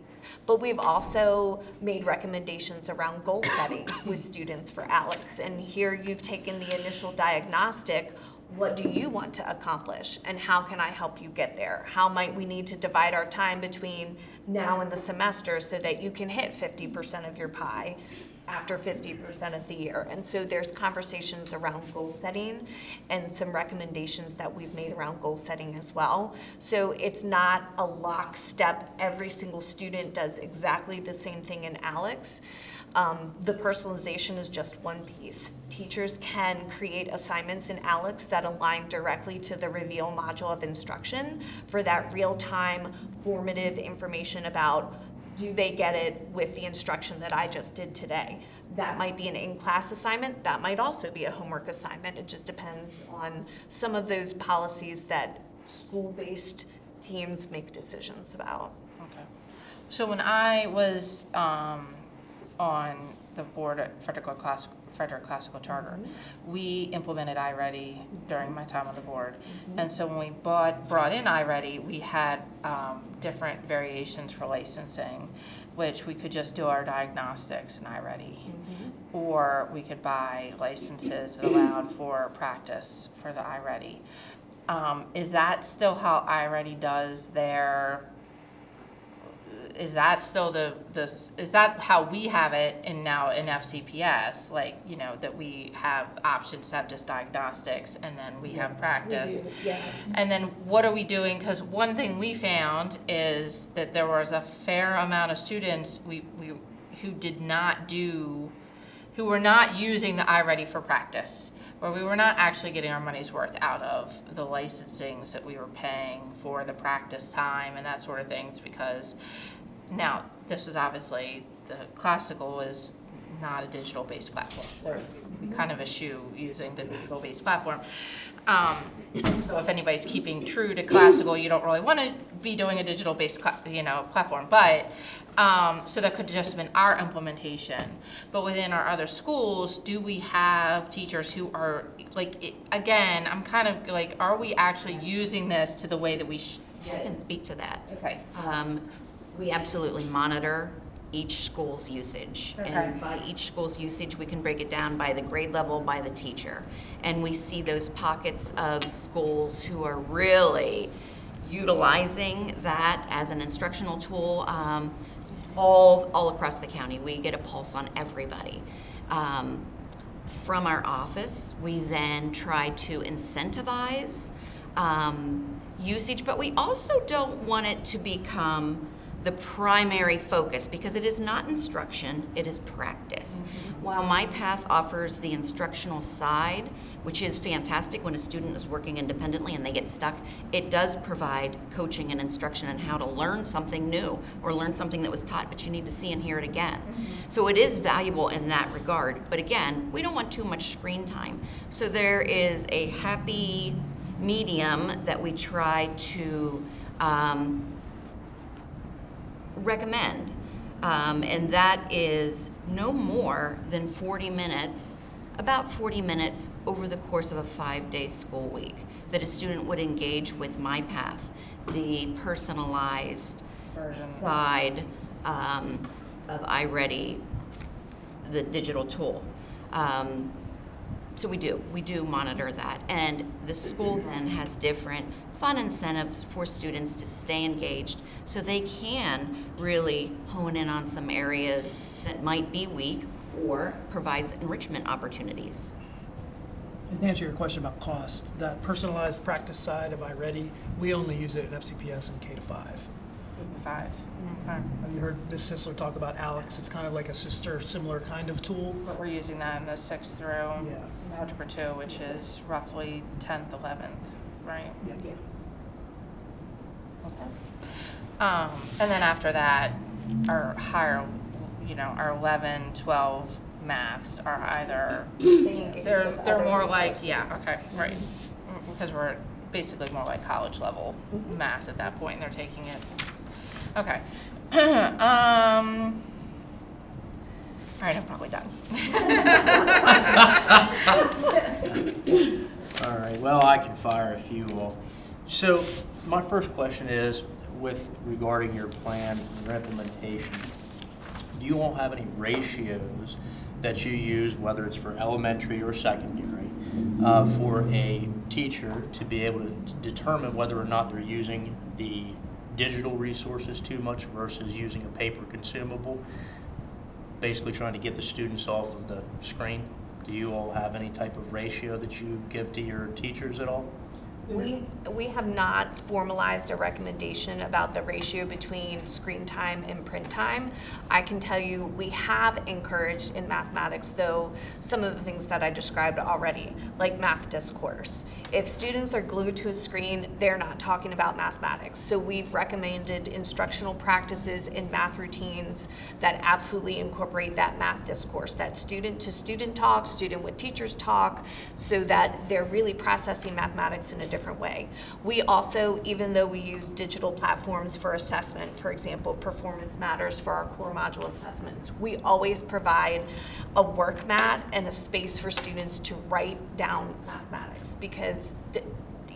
But we've also made recommendations around goal setting with students for Alex. And here you've taken the initial diagnostic. What do you want to accomplish, and how can I help you get there? How might we need to divide our time between now and the semester so that you can hit 50% of your pie after 50% of the year? And so there's conversations around goal setting and some recommendations that we've made around goal setting as well. So it's not a lockstep, every single student does exactly the same thing in Alex. The personalization is just one piece. Teachers can create assignments in Alex that align directly to the Reveal module of instruction for that real-time formative information about, do they get it with the instruction that I just did today? That might be an in-class assignment. That might also be a homework assignment. It just depends on some of those policies that school-based teams make decisions about. Okay. So when I was on the board at Frederick Classical Charter, we implemented iReady during my time on the board. And so when we brought in iReady, we had different variations for licensing, which we could just do our diagnostics in iReady, or we could buy licenses that allowed for practice for the iReady. Is that still how iReady does their? Is that still is that how we have it now in FCPS? Like, you know, that we have options to have just diagnostics and then we have practice. Yes. And then what are we doing? Because one thing we found is that there was a fair amount of students who were not using the iReady for practice, where we were not actually getting our money's worth out of the licensings that we were paying for the practice time and that sort of things, because now this was obviously, the classical is not a digital-based platform. So we kind of eschew using the digital-based platform. So if anybody's keeping true to classical, you don't really want to be doing a digital-based, platform. But so that could just have been our implementation. But within our other schools, do we have teachers who are again? I'm kind of like, are we actually using this to the way that we should? I can speak to that. Okay. We absolutely monitor each school's usage. Okay. And by each school's usage, we can break it down by the grade level, by the teacher. And we see those pockets of schools who are really utilizing that as an instructional tool all across the county. We get a pulse on everybody. From our office, we then try to incentivize usage, but we also don't want it to become the primary focus, because it is not instruction, it is practice. While MyPath offers the instructional side, which is fantastic when a student is working independently and they get stuck, it does provide coaching and instruction on how to learn something new or learn something that was taught, but you need to see and hear it again. So it is valuable in that regard, but again, we don't want too much screen time. So there is a happy medium that we try to recommend, and that is no more than 40 minutes about 40 minutes over the course of a 5-day school week that a student would engage with MyPath, the personalized Version. side of iReady, the digital tool. So we do monitor that. And the school then has different fun incentives for students to stay engaged so they can really hone in on some areas that might be weak or provides enrichment opportunities. And to answer your question about cost, that personalized practice side of iReady, we only use it at FCPS and K-5. 5. Okay. Have you heard Ms. Sisler talk about Alex? It's kind of like a sister, similar kind of tool. But we're using that in the 6th through Yeah. Algebra 2, which is roughly 10th, 11th, right? Yeah. Okay. And then after that, our higher, our 11, 12 maths are either, they're more like, yeah, okay, right. Because we're basically more like college level math at that point, and they're taking it. Okay. All right, I'm probably done. All right, well, I can fire a few off. So my first question is, regarding your plan and your implementation, do you all have any ratios that you use, whether it's for elementary or secondary, for a teacher to be able to determine whether or not they're using the digital resources too much versus using a paper consumable, basically trying to get the students off of the screen? Do you all have any type of ratio that you give to your teachers at all? We have not formalized a recommendation about the ratio between screen time and print time. I can tell you we have encouraged in mathematics, though, some of the things that I described already, like math discourse. If students are glued to a screen, they're not talking about mathematics. So we've recommended instructional practices in math routines that absolutely incorporate that math discourse, that student-to-student talk, student with teachers talk, so that they're really processing mathematics in a different way. We also, even though we use digital platforms for assessment, for example, Performance Matters for our core module assessments, we always provide a work mat and a space for students to write down mathematics, because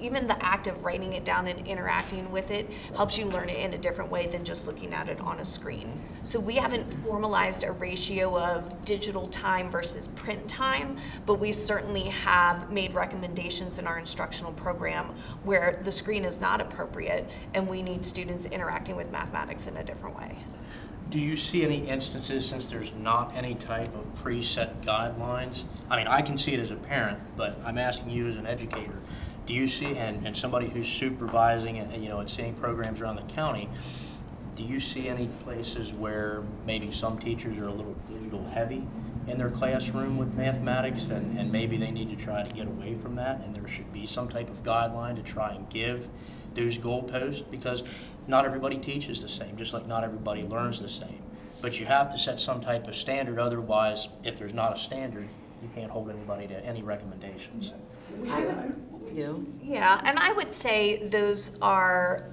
even the act of writing it down and interacting with it helps you learn it in a different way than just looking at it on a screen. So we haven't formalized a ratio of digital time versus print time, but we certainly have made recommendations in our instructional program where the screen is not appropriate and we need students interacting with mathematics in a different way. Do you see any instances, since there's not any type of preset guidelines? I mean, I can see it as a parent, but I'm asking you as an educator. Do you see, and somebody who's supervising and seeing programs around the county, do you see any places where maybe some teachers are a little heavy in their classroom with mathematics and maybe they need to try to get away from that, and there should be some type of guideline to try and give those goalposts? Because not everybody teaches the same, just like not everybody learns the same. But you have to set some type of standard, otherwise, if there's not a standard, you can't hold anybody to any recommendations. We do. Yeah, and I would say those are,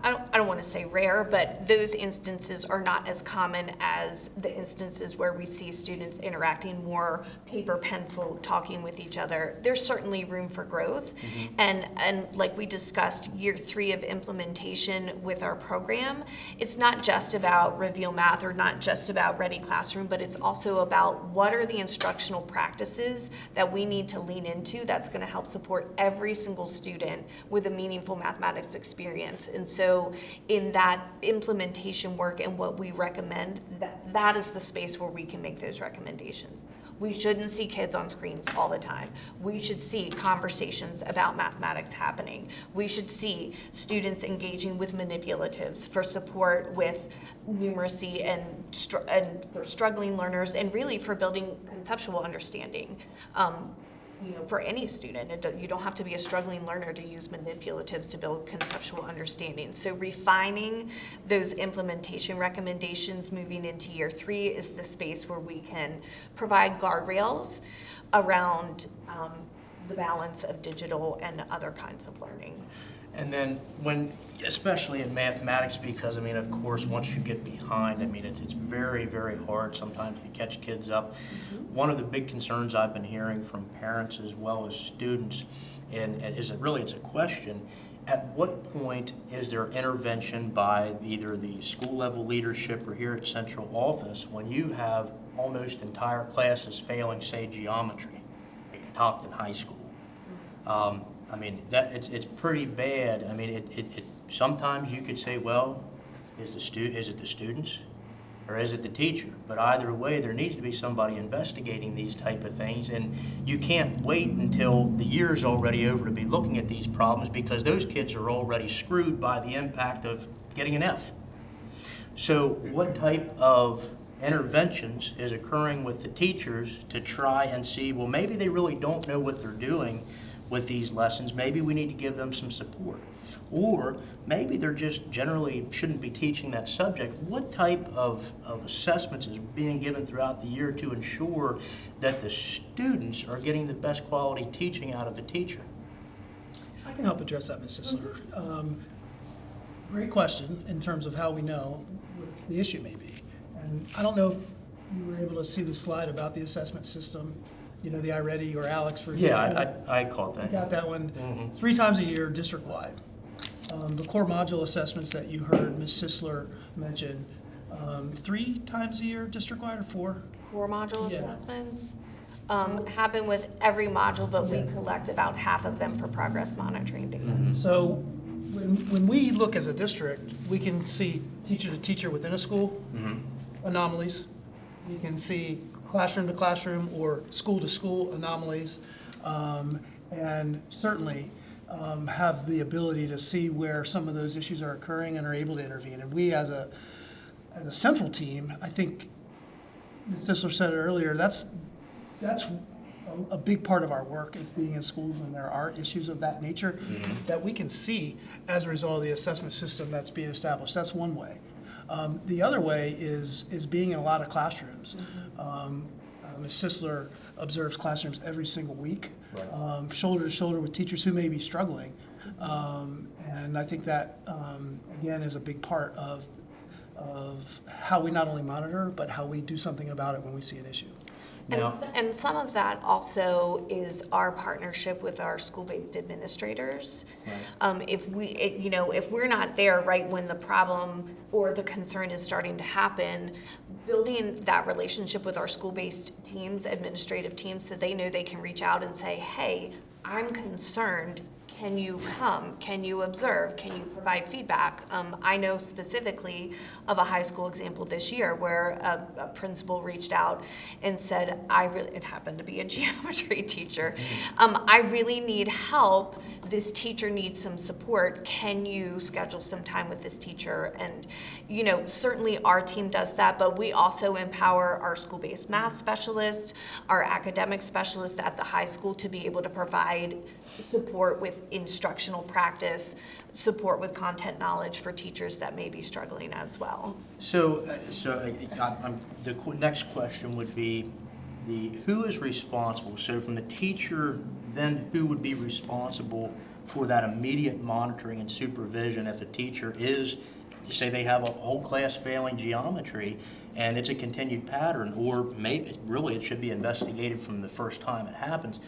I don't want to say rare, but those instances are not as common as the instances where we see students interacting more paper, pencil, talking with each other. There's certainly room for growth. And like we discussed, year 3 of implementation with our program, it's not just about Reveal Math or not just about Ready Classroom, but it's also about what are the instructional practices that we need to lean into that's going to help support every single student with a meaningful mathematics experience. And so in that implementation work and what we recommend, that is the space where we can make those recommendations. We shouldn't see kids on screens all the time. We should see conversations about mathematics happening. We should see students engaging with manipulatives for support with numeracy and for struggling learners, and really for building conceptual understanding. For any student, you don't have to be a struggling learner to use manipulatives to build conceptual understanding. So refining those implementation recommendations moving into year 3 is the space where we can provide guardrails around the balance of digital and other kinds of learning. And then when, especially in mathematics, because I mean, of course, once you get behind, I mean, it's very, very hard sometimes to catch kids up. One of the big concerns I've been hearing from parents as well as students, and it's a question, at what point is there intervention by either the school level leadership or here at central office when you have almost entire classes failing, say, geometry at Catoctin High School? I mean, it's pretty bad. I mean, it sometimes you could say, well, is it the students or is it the teacher? But either way, there needs to be somebody investigating these type of things, and you can't wait until the year's already over to be looking at these problems because those kids are already screwed by the impact of getting an F. So what type of interventions is occurring with the teachers to try and see, well, maybe they really don't know what they're doing with these lessons. Maybe we need to give them some support. Or maybe they're just generally shouldn't be teaching that subject. What type of assessments is being given throughout the year to ensure that the students are getting the best quality teaching out of the teacher? I can help address that, Ms. Sisler. Great question in terms of how we know what the issue may be. And I don't know if you were able to see the slide about the assessment system, you know, the iReady or Alex, for example. Yeah, I caught that. Got that one. 3 times a year, district-wide. The core module assessments that you heard Ms. Sisler mention, 3 times a year, district-wide, or 4? Core module Yeah. assessments happen with every module, but we collect about half of them for progress monitoring data. So when we look as a district, we can see teacher to teacher within a school anomalies. We can see classroom to classroom or school to school anomalies, and certainly have the ability to see where some of those issues are occurring and are able to intervene. And we as a central team, I think Ms. Sisler said it earlier, that's a big part of our work is being in schools when there are issues of that nature that we can see as a result of the assessment system that's being established. That's one way. The other way is being in a lot of classrooms. Ms. Sisler observes classrooms every single week, shoulder to shoulder with teachers who may be struggling. And I think that, again, is a big part of how we not only monitor, but how we do something about it when we see an issue. And some of that also is our partnership with our school-based administrators. If we're not there right when the problem or the concern is starting to happen, building that relationship with our school-based teams, administrative teams, so they know they can reach out and say, hey, I'm concerned. Can you come? Can you observe? Can you provide feedback? I know specifically of a high school example this year where a principal reached out and said, it happened to be a geometry teacher, I really need help. This teacher needs some support. Can you schedule some time with this teacher? And, certainly our team does that, but we also empower our school-based math specialists, our academic specialists at the high school to be able to provide support with instructional practice, support with content knowledge for teachers that may be struggling as well. So the next question would be who is responsible? So from the teacher, then who would be responsible for that immediate monitoring and supervision if a teacher is, say they have a whole class failing geometry and it's a continued pattern, or maybe really it should be investigated from the first time it happens.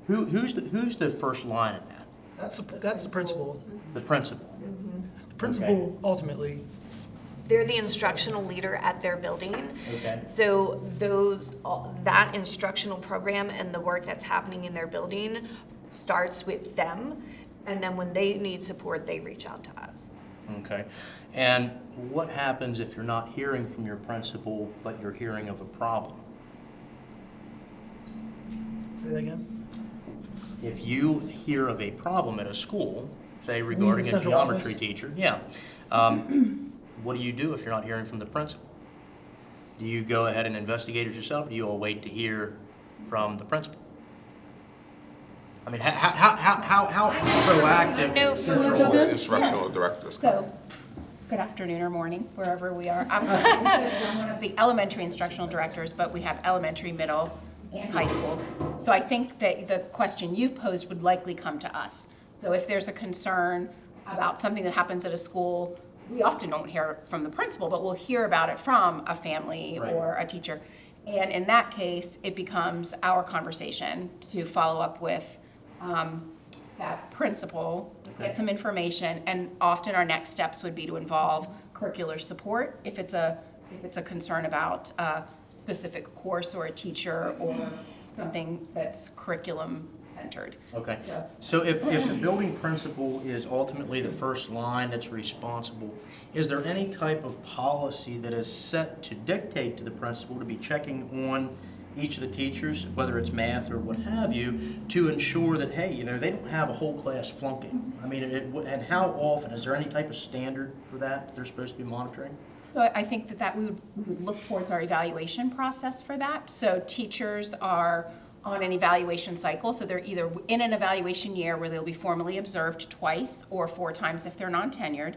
Who's the first line of that? That's the principal. The principal. The principal ultimately. They're the instructional leader at their building. Okay. So that instructional program and the work that's happening in their building starts with them, and then when they need support, they reach out to us. Okay. And what happens if you're not hearing from your principal, but you're hearing of a problem? Say that again? If you hear of a problem at a school, say regarding a central geometry office? teacher, what do you do if you're not hearing from the principal? Do you go ahead and investigate it yourself, or do you all wait to hear from the principal? I mean, how proactive? No, Control the instructional directors. So, good afternoon or morning, wherever we are. I'm one of the elementary instructional directors, but we have elementary, middle, and high school. So I think that the question you've posed would likely come to us. So if there's a concern about something that happens at a school, we often don't hear from the principal, but we'll hear about it from a family Right. or a teacher. And in that case, it becomes our conversation to follow up with that principal, get some information, and often our next steps would be to involve curricular support if it's a concern about a specific course or a teacher or something that's curriculum centered. Okay, So- so if the building principal is ultimately the first line that's responsible, is there any type of policy that is set to dictate to the principal to be checking on each of the teachers, whether it's math or what have you, to ensure that, hey, they don't have a whole class flunking? I mean, and how often, is there any type of standard for that they're supposed to be monitoring? So I think that we would look towards our evaluation process for that. So teachers are on an evaluation cycle, so they're either in an evaluation year where they'll be formally observed twice or 4 times if they're non-tenured,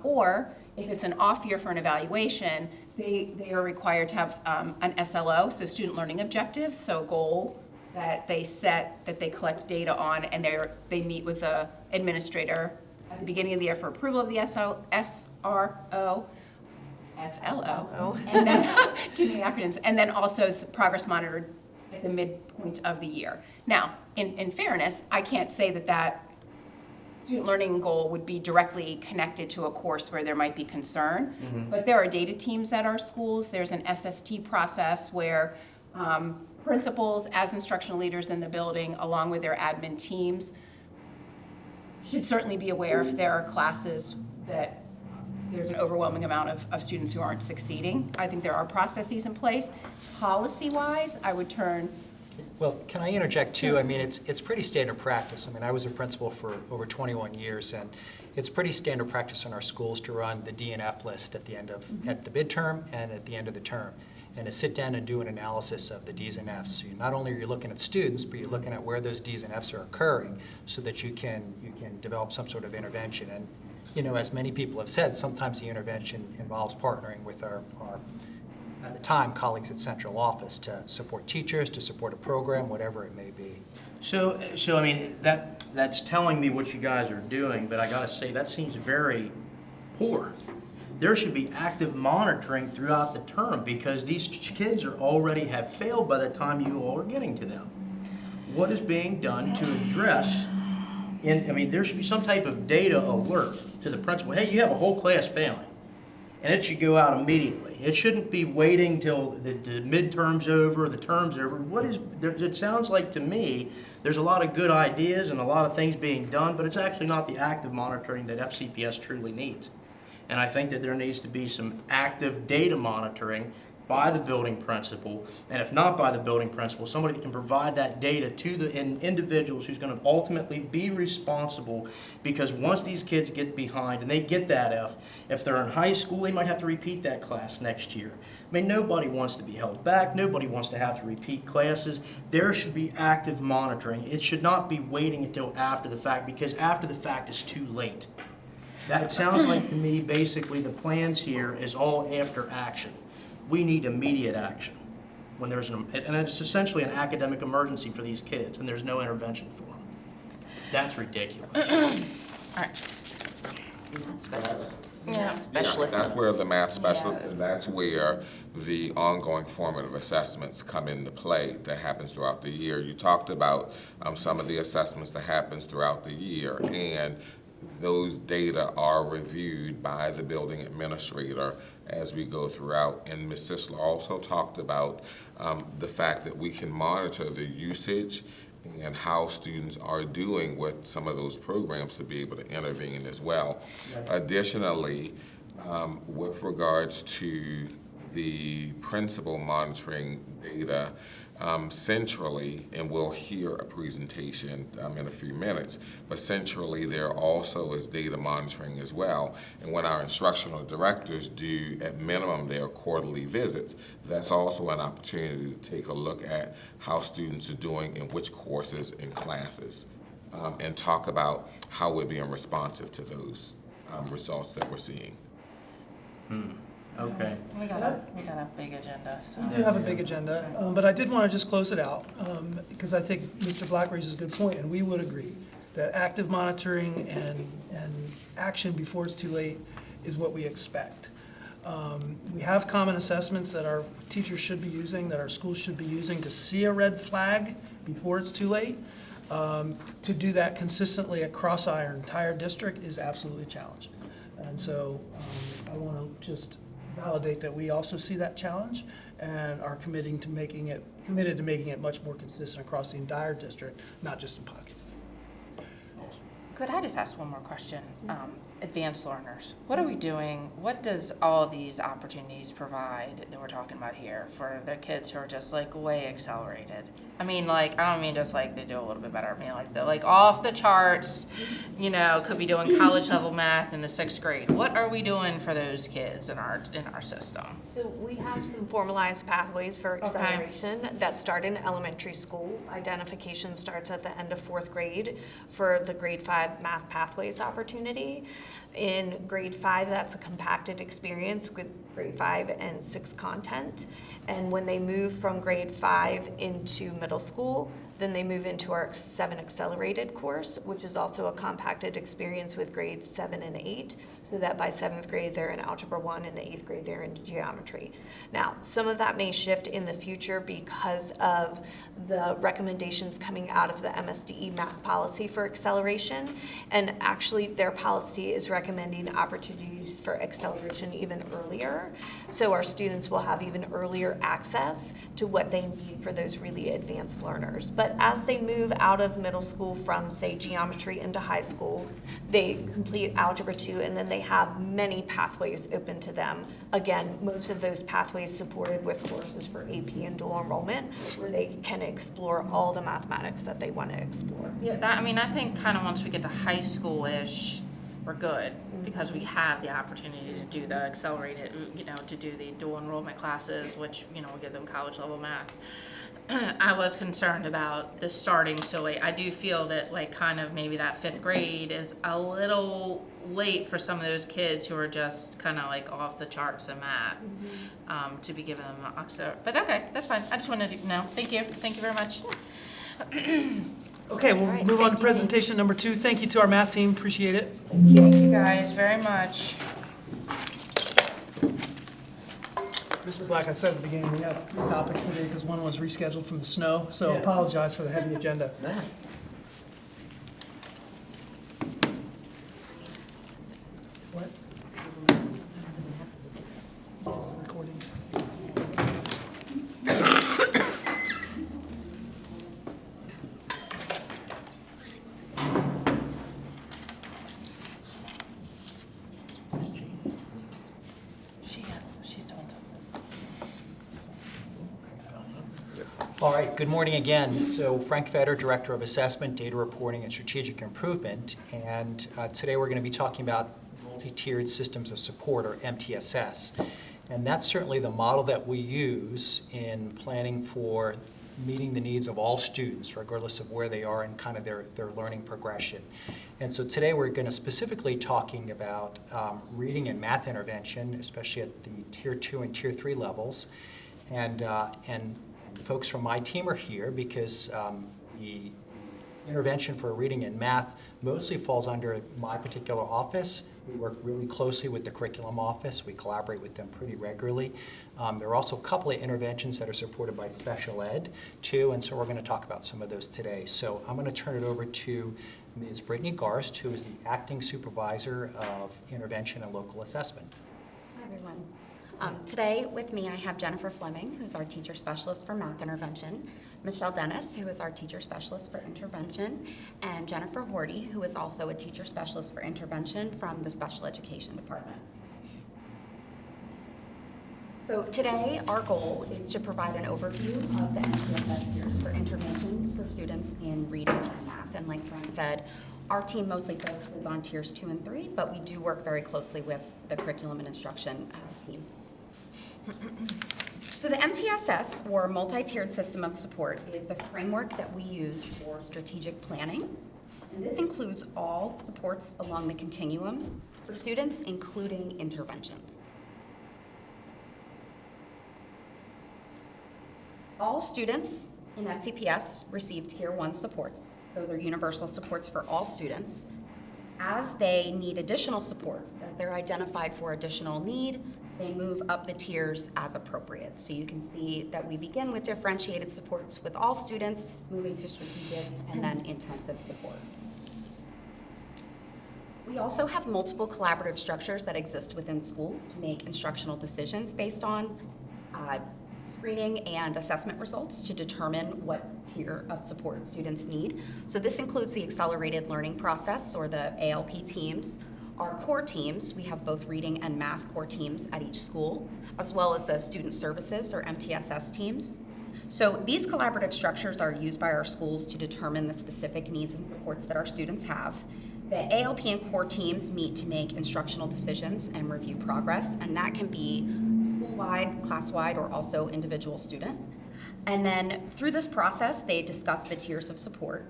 or if it's an off year for an evaluation, they are required to have an SLO, so student learning objective, so a goal that they set, that they collect data on, and they meet with the administrator at the beginning of the year for approval of the SLO, and then too many acronyms, and then also progress monitored at the midpoint of the year. Now, in fairness, I can't say that student learning goal would be directly connected to a course where there might be concern, but there are data teams at our schools. There's an SST process where principals, as instructional leaders in the building, along with their admin teams, should certainly be aware if there are classes that there's an overwhelming amount of students who aren't succeeding. I think there are processes in place. Policy-wise, I would turn. Well, can I interject too? I mean, it's pretty standard practice. I mean, I was a principal for over 21 years, and it's pretty standard practice in our schools to run the D&F list at the end of, at the midterm and at the end of the term, and to sit down and do an analysis of the Ds and Fs. So not only are you looking at students, but you're looking at where those Ds and Fs are occurring so that you can develop some sort of intervention. And as many people have said, sometimes the intervention involves partnering with our at the time, colleagues at central office to support teachers, to support a program, whatever it may be. So I mean, that's telling me what you guys are doing, but I gotta say, that seems very poor. There should be active monitoring throughout the term because these kids already have failed by the time you all are getting to them. What is being done to address, there should be some type of data alert to the principal. Hey, you have a whole class failing. And it should go out immediately. It shouldn't be waiting till the midterm's over, the term's over. It sounds like to me, there's a lot of good ideas and a lot of things being done, but it's actually not the active monitoring that FCPS truly needs. And I think that there needs to be some active data monitoring by the building principal, and if not by the building principal, somebody that can provide that data to the individuals who's going to ultimately be responsible, because once these kids get behind and they get that F, if they're in high school, they might have to repeat that class next year. I mean, nobody wants to be held back. Nobody wants to have to repeat classes. There should be active monitoring. It should not be waiting until after the fact, because after the fact is too late. That sounds like to me, basically, the plans here is all after action. We need immediate action when there's and it's essentially an academic emergency for these kids, and there's no intervention for them. That's ridiculous. All right. Specialists. Yeah. Specialists. That's where the math specialist, and that's where the ongoing formative assessments come into play that happens throughout the year. You talked about some of the assessments that happens throughout the year, and those data are reviewed by the building administrator as we go throughout. And Ms. Sisler also talked about the fact that we can monitor the usage and how students are doing with some of those programs to be able to intervene as well. Additionally, with regards to the principal monitoring data centrally, and we'll hear a presentation in a few minutes, but centrally there also is data monitoring as well. And when our instructional directors do, at minimum, their quarterly visits, that's also an opportunity to take a look at how students are doing in which courses and classes, and talk about how we're being responsive to those results that we're seeing. Okay. We got a big agenda, so. We do have a big agenda, but I did want to just close it out, because I think Mr. Black raises a good point, and we would agree that active monitoring and action before it's too late is what we expect. We have common assessments that our teachers should be using, that our schools should be using to see a red flag before it's too late. To do that consistently across our entire district is absolutely a challenge. And so I want to just validate that we also see that challenge and are committed to making it much more consistent across the entire district, not just in pockets. Could I just ask one more question? Advanced learners, what are we doing? What does all of these opportunities provide that we're talking about here for the kids who are just like way accelerated? I mean, like, I don't mean just like they do a little bit better. I mean, like they're like off the charts, you know, could be doing college level math in the 6th grade. What are we doing for those kids in our system? So we have some formalized pathways for acceleration that start in elementary school. Identification starts at the end of 4th grade for the grade 5 math pathways opportunity. In grade 5, that's a compacted experience with grade 5 and 6 content. And when they move from grade 5 into middle school, then they move into our 7 accelerated course, which is also a compacted experience with grades 7 and 8, so that by 7th grade they're in Algebra 1 and in 8th grade they're in geometry. Now, some of that may shift in the future because of the recommendations coming out of the MSDE math policy for acceleration, and actually their policy is recommending opportunities for acceleration even earlier, so our students will have even earlier access to what they need for those really advanced learners. But as they move out of middle school from, say, geometry into high school, they complete Algebra 2, and then they have many pathways open to them. Again, most of those pathways supported with courses for AP and dual enrollment, where they can explore all the mathematics that they want to explore. Yeah, I mean, I think kind of once we get to high school-ish, we're good, because we have the opportunity to do the accelerated, you know, to do the dual enrollment classes, which, you know, will give them college level math. I was concerned about the starting so late. I do feel that like kind of maybe that 5th grade is a little late for some of those kids who are just kind of like off the charts in math, to be given them but okay, that's fine. I just wanted to know. Thank you very much. Okay, we'll move on to presentation number 2. Thank you to our math team, appreciate it. Thank you guys very much. Mr. Black, I said at the beginning, we have 3 topics today because one was rescheduled from the snow, so apologize for the heavy agenda. What? Recording. She's doing something. All right, good morning again. So Frank Fetter, Director of Assessment, Data Reporting, and Strategic Improvement. And today we're going to be talking about multi-tiered systems of support, or MTSS. And that's certainly the model that we use in planning for meeting the needs of all students, regardless of where they are in kind of their learning progression. And so today we're going to specifically talking about reading and math intervention, especially at the Tier 2 and Tier 3 levels. And folks from my team are here because the intervention for reading and math mostly falls under my particular office. We work really closely with the curriculum office. We collaborate with them pretty regularly. There are also a couple of interventions that are supported by special ed, too, and so we're going to talk about some of those today. So I'm going to turn it over to Ms. Brittany Garst, who is the Acting Supervisor of Intervention and Local Assessment. Hi, everyone. Today with me I have Jennifer Fleming, who's our teacher specialist for math intervention, Michelle Dennis, who is our teacher specialist for intervention, and Jennifer Horty, who is also a teacher specialist for intervention from the special education department. So today our goal is to provide an overview of the MTSS tiers for intervention for students in reading and math. And like Frank said, our team mostly focuses on tiers 2 and 3, but we do work very closely with the curriculum and instruction team. So the MTSS, or multi-tiered system of support, is the framework that we use for strategic planning. And this includes all supports along the continuum for students, including interventions. All students in FCPS receive Tier 1 supports Those are universal supports for all students. As they need additional supports, as they're identified for additional need, they move up the tiers as appropriate. So you can see that we begin with differentiated supports with all students, moving to strategic and then intensive support. We also have multiple collaborative structures that exist within schools to make instructional decisions based on screening and assessment results to determine what tier of support students need. So this includes the accelerated learning process, or the ALP teams, our core teams. We have both reading and math core teams at each school, as well as the student services, or MTSS teams. So these collaborative structures are used by our schools to determine the specific needs and supports that our students have. The ALP and core teams meet to make instructional decisions and review progress, and that can be school-wide, class-wide, or also individual student. And then through this process, they discuss the tiers of support.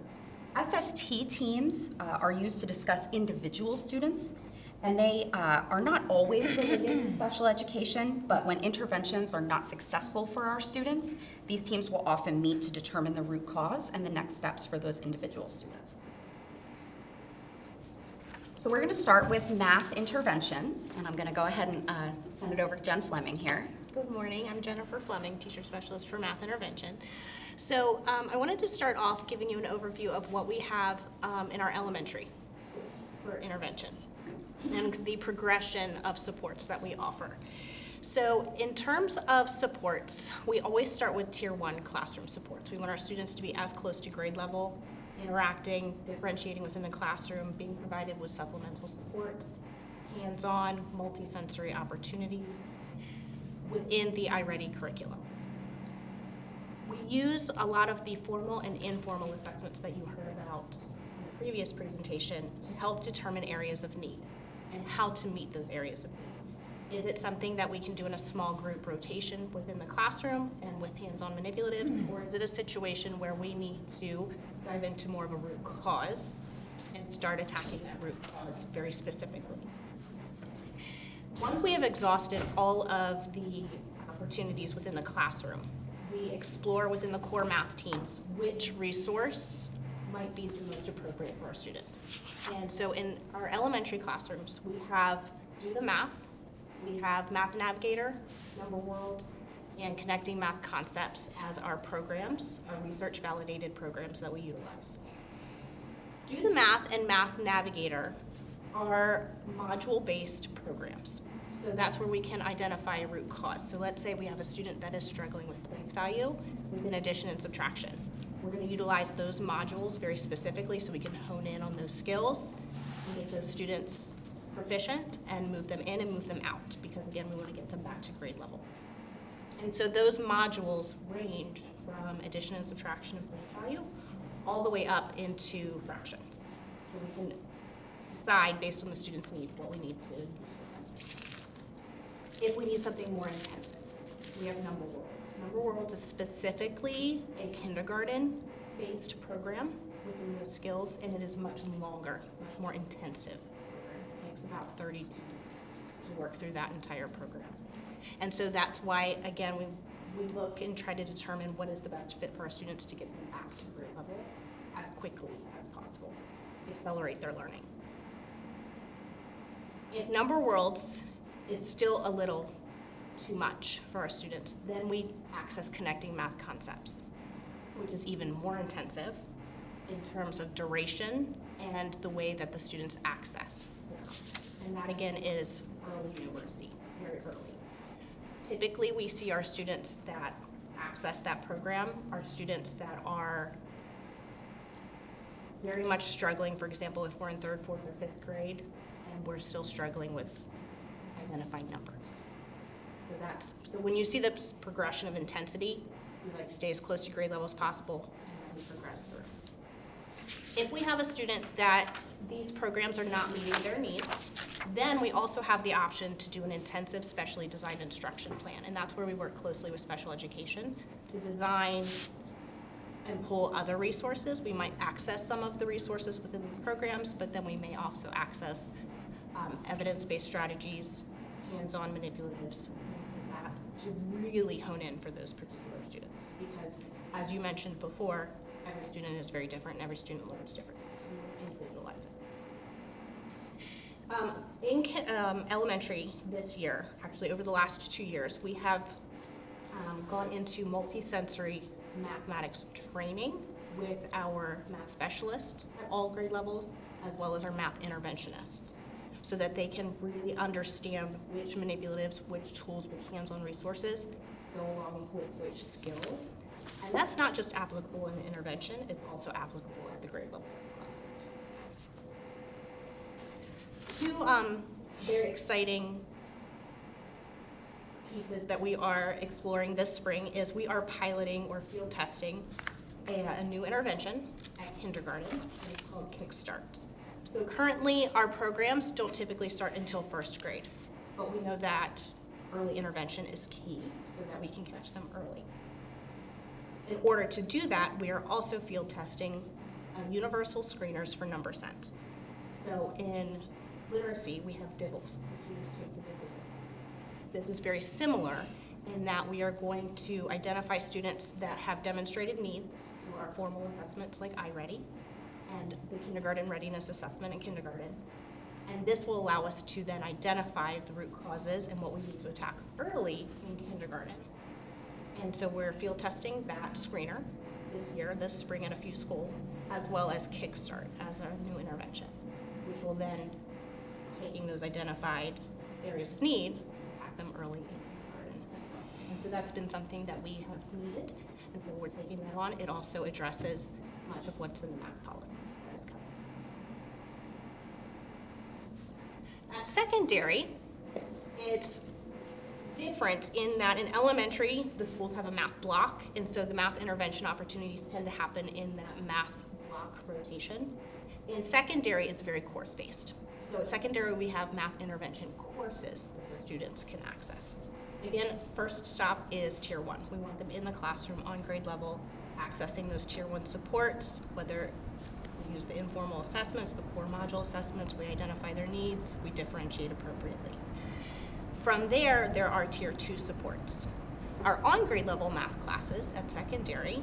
SST teams are used to discuss individual students, and they are not always related to special education, but when interventions are not successful for our students, these teams will often meet to determine the root cause and the next steps for those individual students. So we're going to start with math intervention, and I'm going to go ahead and send it over to Jen Fleming here. Good morning, I'm Jennifer Fleming, teacher specialist for math intervention. So I wanted to start off giving you an overview of what we have in our elementary schools for intervention and the progression of supports that we offer. So in terms of supports, we always start with tier 1 classroom supports. We want our students to be as close to grade level, interacting, differentiating within the classroom, being provided with supplemental supports, hands-on, multi-sensory opportunities within the iReady curriculum. We use a lot of the formal and informal assessments that you heard about in the previous presentation to help determine areas of need and how to meet those areas of need. Is it something that we can do in a small group rotation within the classroom and with hands-on manipulatives, or is it a situation where we need to dive into more of a root cause and start attacking that root cause very specifically? Once we have exhausted all of the opportunities within the classroom, we explore within the core math teams which resource might be the most appropriate for our students. And so in our elementary classrooms, we have Do the Math, we have Math Navigator, Number World, and Connecting Math Concepts as our programs, our research validated programs that we utilize. Do the Math and Math Navigator are module-based programs. So that's where we can identify a root cause. So let's say we have a student that is struggling with place value within addition and subtraction. We're going to utilize those modules very specifically so we can hone in on those skills and get those students proficient and move them in and move them out, because again, we want to get them back to grade level. And so those modules range from addition and subtraction and place value all the way up into fractions. So we can decide based on the student's need what we need to use for them. If we need something more intensive, we have Number Worlds. Number Worlds is specifically a kindergarten-based program within those skills, and it is much longer, much more intensive. It takes about 32 weeks to work through that entire program. And so that's why, again, we look and try to determine what is the best fit for our students to get them back to grade level as quickly as possible, accelerate their learning. If Number Worlds is still a little too much for our students, then we access Connecting Math Concepts, which is even more intensive in terms of duration and the way that the students access. And that again is early numeracy, very early. Typically, we see our students that access that program are students that are very much struggling. For example, if we're in 3rd, 4th, or 5th grade, and we're still struggling with identifying numbers. So when you see the progression of intensity, we like to stay as close to grade level as possible, and then we progress through. If we have a student that these programs are not meeting their needs, then we also have the option to do an intensive specially designed instruction plan, and that's where we work closely with special education to design and pull other resources. We might access some of the resources within these programs, but then we may also access evidence-based strategies, hands-on manipulatives, things like that, to really hone in for those particular students. Because as you mentioned before, Every student is very different, and every student learns differently, so we individualize it. In elementary this year, actually over the last 2 years, we have gone into multisensory mathematics training with our math specialists at all grade levels, as well as our math interventionists, so that they can really understand which manipulatives, which tools, which hands-on resources go along with which skills. And that's not just applicable in the intervention, it's also applicable at the grade level classrooms. Two very exciting pieces that we are exploring this spring is we are piloting or field testing a new intervention at kindergarten. It's called Kickstart. So currently, our programs don't typically start until first grade, but we know that early intervention is key so that we can catch them early. In order to do that, we are also field testing universal screeners for number sense. So in literacy, we have DIBELS. The students take the DIBELS assessment. This is very similar in that we are going to identify students that have demonstrated needs through our formal assessments like iReady and the kindergarten readiness assessment in kindergarten. And this will allow us to then identify the root causes and what we need to attack early in kindergarten. And so we're field testing that screener this year, this spring at a few schools, as well as Kickstart as our new intervention, which will then, taking those identified areas of need, attack them early in kindergarten as well. And so that's been something that we have needed, and so we're taking that on. It also addresses much of what's in the math policy that is coming. At secondary, it's different in that in elementary, the schools have a math block, and so the math intervention opportunities tend to happen in that math block rotation. In secondary, it's very course-based. So at secondary, we have math intervention courses that the students can access. Again, first stop is Tier 1. We want them in the classroom on grade level, accessing those Tier 1 supports, whether we use the informal assessments, the core module assessments, we identify their needs, we differentiate appropriately. From there, there are Tier 2 supports. Our on-grade level math classes at secondary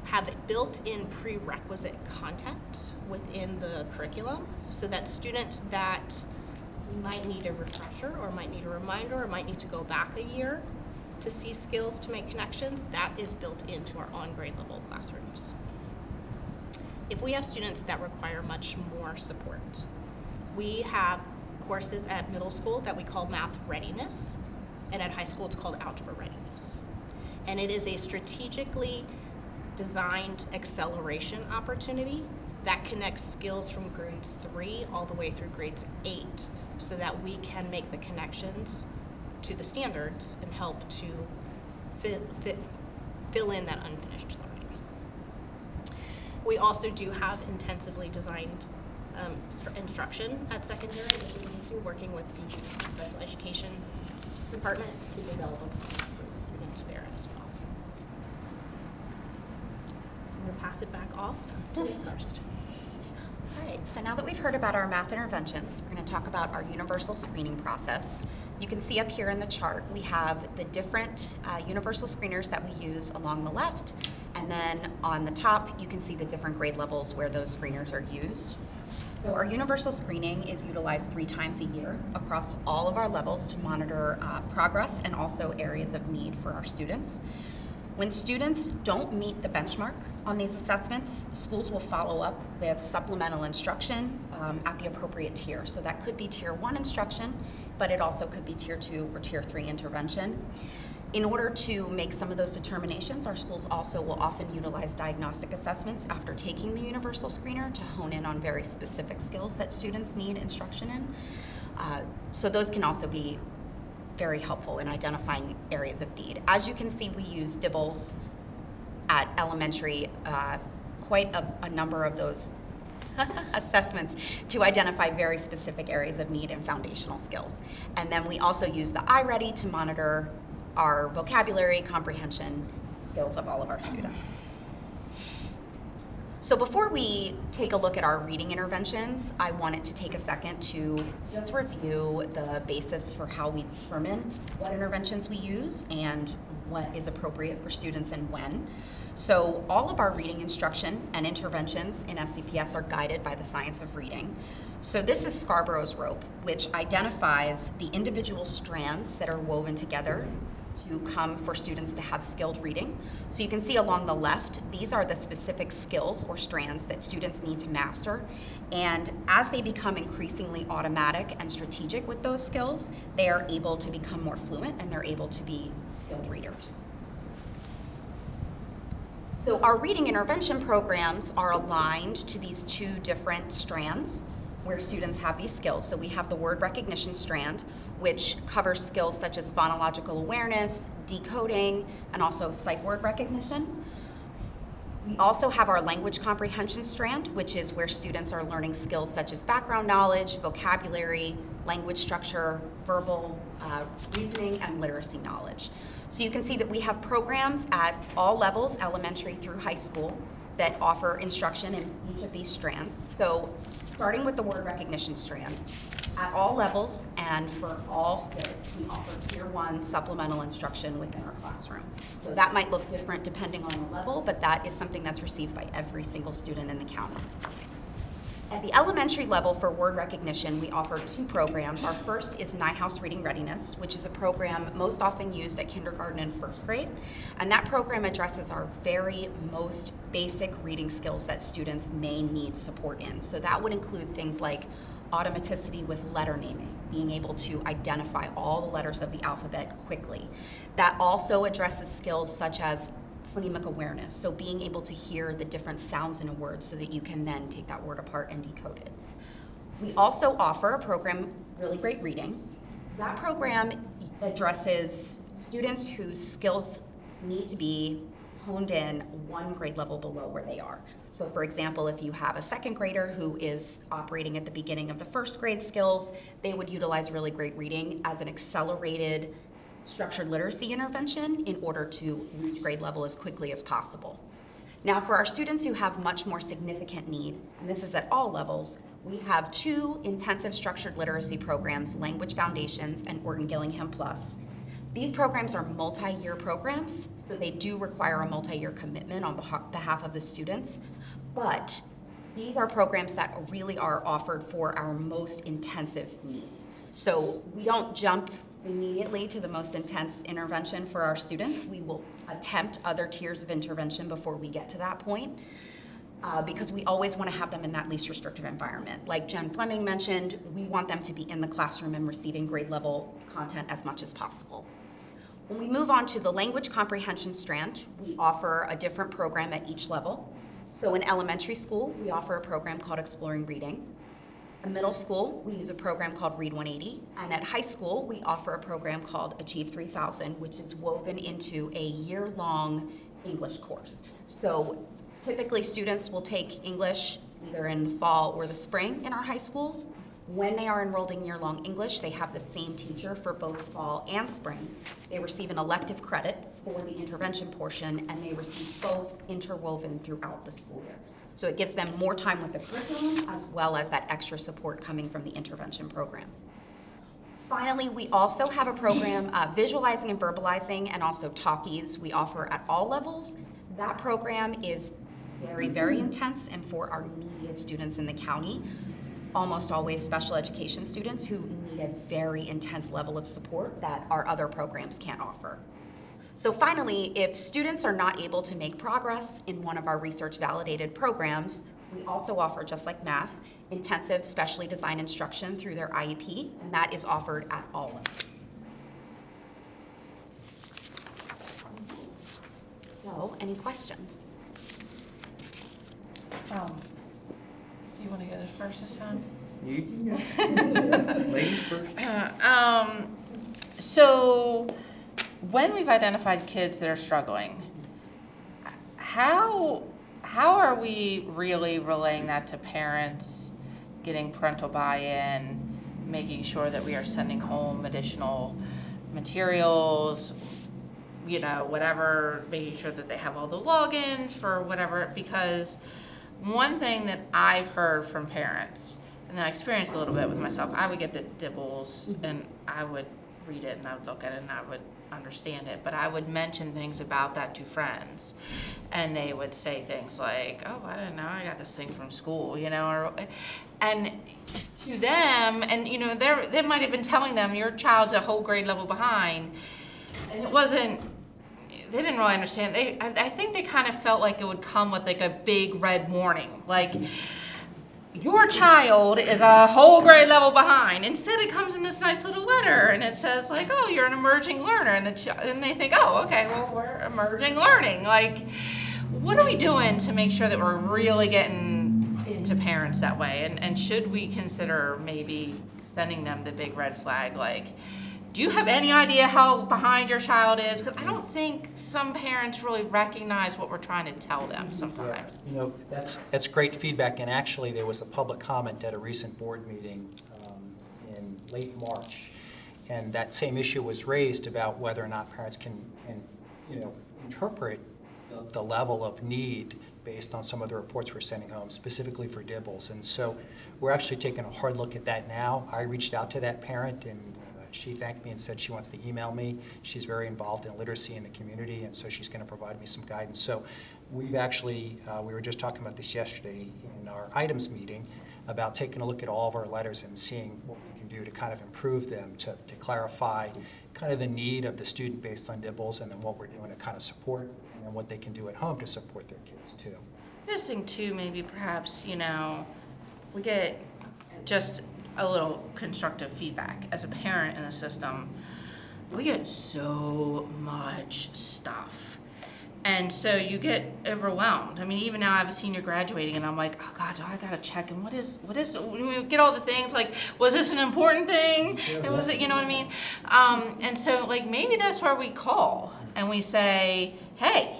have built-in prerequisite content within the curriculum so that students that might need a refresher or might need a reminder or might need to go back a year to see skills to make connections, that is built into our on-grade level classrooms. If we have students that require much more support, we have courses at middle school that we call math readiness, and at high school it's called algebra readiness. And it is a strategically designed acceleration opportunity that connects skills from grades 3 all the way through grades 8 so that we can make the connections to the standards and help to fill in that unfinished learning. We also do have intensively designed instruction at secondary that we need to working with the special education department to develop them for the students there as well. I'm going to pass it back off to Ms. Karst. All right, so now that we've heard about our math interventions, we're going to talk about our universal screening process. You can see up here in the chart, we have the different universal screeners that we use along the left, and then on the top, you can see the different grade levels where those screeners are used. So our universal screening is utilized 3 times a year across all of our levels to monitor progress and also areas of need for our students. When students don't meet the benchmark on these assessments, schools will follow up with supplemental instruction at the appropriate tier. So that could be Tier 1 instruction, but it also could be Tier 2 or Tier 3 intervention. In order to make some of those determinations, our schools also will often utilize diagnostic assessments after taking the universal screener to hone in on very specific skills that students need instruction in. So those can also be very helpful in identifying areas of need. As you can see, we use DIBELS at elementary, quite a number of those assessments to identify very specific areas of need and foundational skills. And then we also use the iReady to monitor our vocabulary comprehension skills of all of our students. So before we take a look at our reading interventions, I wanted to take a second to just review the basis for how we determine what interventions we use and what is appropriate for students and when. So all of our reading instruction and interventions in FCPS are guided by the science of reading. So this is Scarborough's rope, which identifies the individual strands that are woven together to come for students to have skilled reading. So you can see along the left, these are the specific skills or strands that students need to master. And as they become increasingly automatic and strategic with those skills, they are able to become more fluent and they're able to be skilled readers. So our reading intervention programs are aligned to these two different strands where students have these skills. So we have the word recognition strand, which covers skills such as phonological awareness, decoding, and also sight word recognition. We also have our language comprehension strand, which is where students are learning skills such as background knowledge, vocabulary, language structure, verbal reasoning, and literacy knowledge. So you can see that we have programs at all levels, elementary through high school, that offer instruction in each of these strands. So starting with the word recognition strand, at all levels and for all skills, we offer Tier 1 supplemental instruction within our classroom. So that might look different depending on the level, but that is something that's received by every single student in the county. At the elementary level for word recognition, we offer two programs. Our first is Nyhouse Reading Readiness, which is a program most often used at kindergarten and first grade. And that program addresses our very most basic reading skills that students may need support in. So that would include things like automaticity with letter naming, being able to identify all the letters of the alphabet quickly. That also addresses skills such as phonemic awareness, so being able to hear the different sounds in a word so that you can then take that word apart and decode it. We also offer a program, Really Great Reading. That program addresses students whose skills need to be honed in one grade level below where they are. So for example, if you have a second grader who is operating at the beginning of the first grade skills, they would utilize Really Great Reading as an accelerated structured literacy intervention in order to reach grade level as quickly as possible. Now for our students who have much more significant need, and this is at all levels, we have two intensive structured literacy programs, Language Foundations and Orton Gillingham Plus. These programs are multi-year programs, so they do require a multi-year commitment on behalf of the students, but these are programs that really are offered for our most intensive needs. So we don't jump immediately to the most intense intervention for our students. We will attempt other tiers of intervention before we get to that point, because we always want to have them in that least restrictive environment. Like Jen Fleming mentioned, we want them to be in the classroom and receiving grade level content as much as possible. When we move on to the language comprehension strand, we offer a different program at each level. So in elementary school, we offer a program called Exploring Reading. In middle school, we use a program called Read 180, and at high school, we offer a program called Achieve 3000, which is woven into a year-long English course. So typically, students will take English either in the fall or the spring in our high schools. When they are enrolled in year-long English, they have the same teacher for both fall and spring. They receive an elective credit for the intervention portion, and they receive both interwoven throughout the school year. So it gives them more time with the curriculum as well as that extra support coming from the intervention program. Finally, we also have a program, Visualizing and Verbalizing, and also Talkies we offer at all levels. That program is very, very intense and for our neediest students in the county, almost always special education students who need a very intense level of support that our other programs can't offer. So finally, if students are not able to make progress in one of our research validated programs, we also offer, just like math, intensive specially designed instruction through their IEP, and that is offered at all levels. So, any questions? Do you want to go first this time? You can go. Ladies first. So, when we've identified kids that are struggling, how are we really relaying that to parents, getting parental buy-in, making sure that we are sending home additional materials, you know, whatever, making sure that they have all the logins for whatever, because one thing that I've heard from parents, and I experienced a little bit with myself, I would get the dibbles and I would read it and I would look at it and I would understand it, but I would mention things about that to friends and they would say things like, oh, I didn't know, I got this thing from school, you know, or, and to them, and you know, they might have been telling them your child's a whole grade level behind, and it wasn't, they didn't really understand. I think they kind of felt like it would come with like a big red warning, like your child is a whole grade level behind. Instead, it comes in this nice little letter, and it says like, "Oh, you're an emerging learner," and they think, "Oh, okay, well, we're emerging learning." Like, what are we doing to make sure that we're really getting into parents that way? And should we consider maybe sending them the big red flag, like, do you have any idea how behind your child is? Because I don't think some parents really recognize what we're trying to tell them sometimes. You know, that's great feedback, and actually there was a public comment at a recent board meeting in late March, and that same issue was raised about whether or not parents can you know, interpret the level of need based on some of the reports we're sending home, specifically for dibbles. And so we're actually taking a hard look at that now. I reached out to that parent, and she thanked me and said she wants to email me. She's very involved in literacy in the community, and so she's going to provide me some guidance. So we've actually, we were just talking about this yesterday in our items meeting, about taking a look at all of our letters and seeing what we can do to kind of improve them, to clarify kind of the need of the student based on dibbles, and then what we're doing to kind of support, and then what they can do at home to support their kids too. I just think too, maybe perhaps, you know, we get just a little constructive feedback. As a parent in the system, we get so much stuff. And so you get overwhelmed. I mean, even now I have a senior graduating and I'm like, oh God, I gotta check, and what is, we get all the things like, was this an important thing? And was it, you know what I mean? And so like, maybe that's where we call and we say, hey,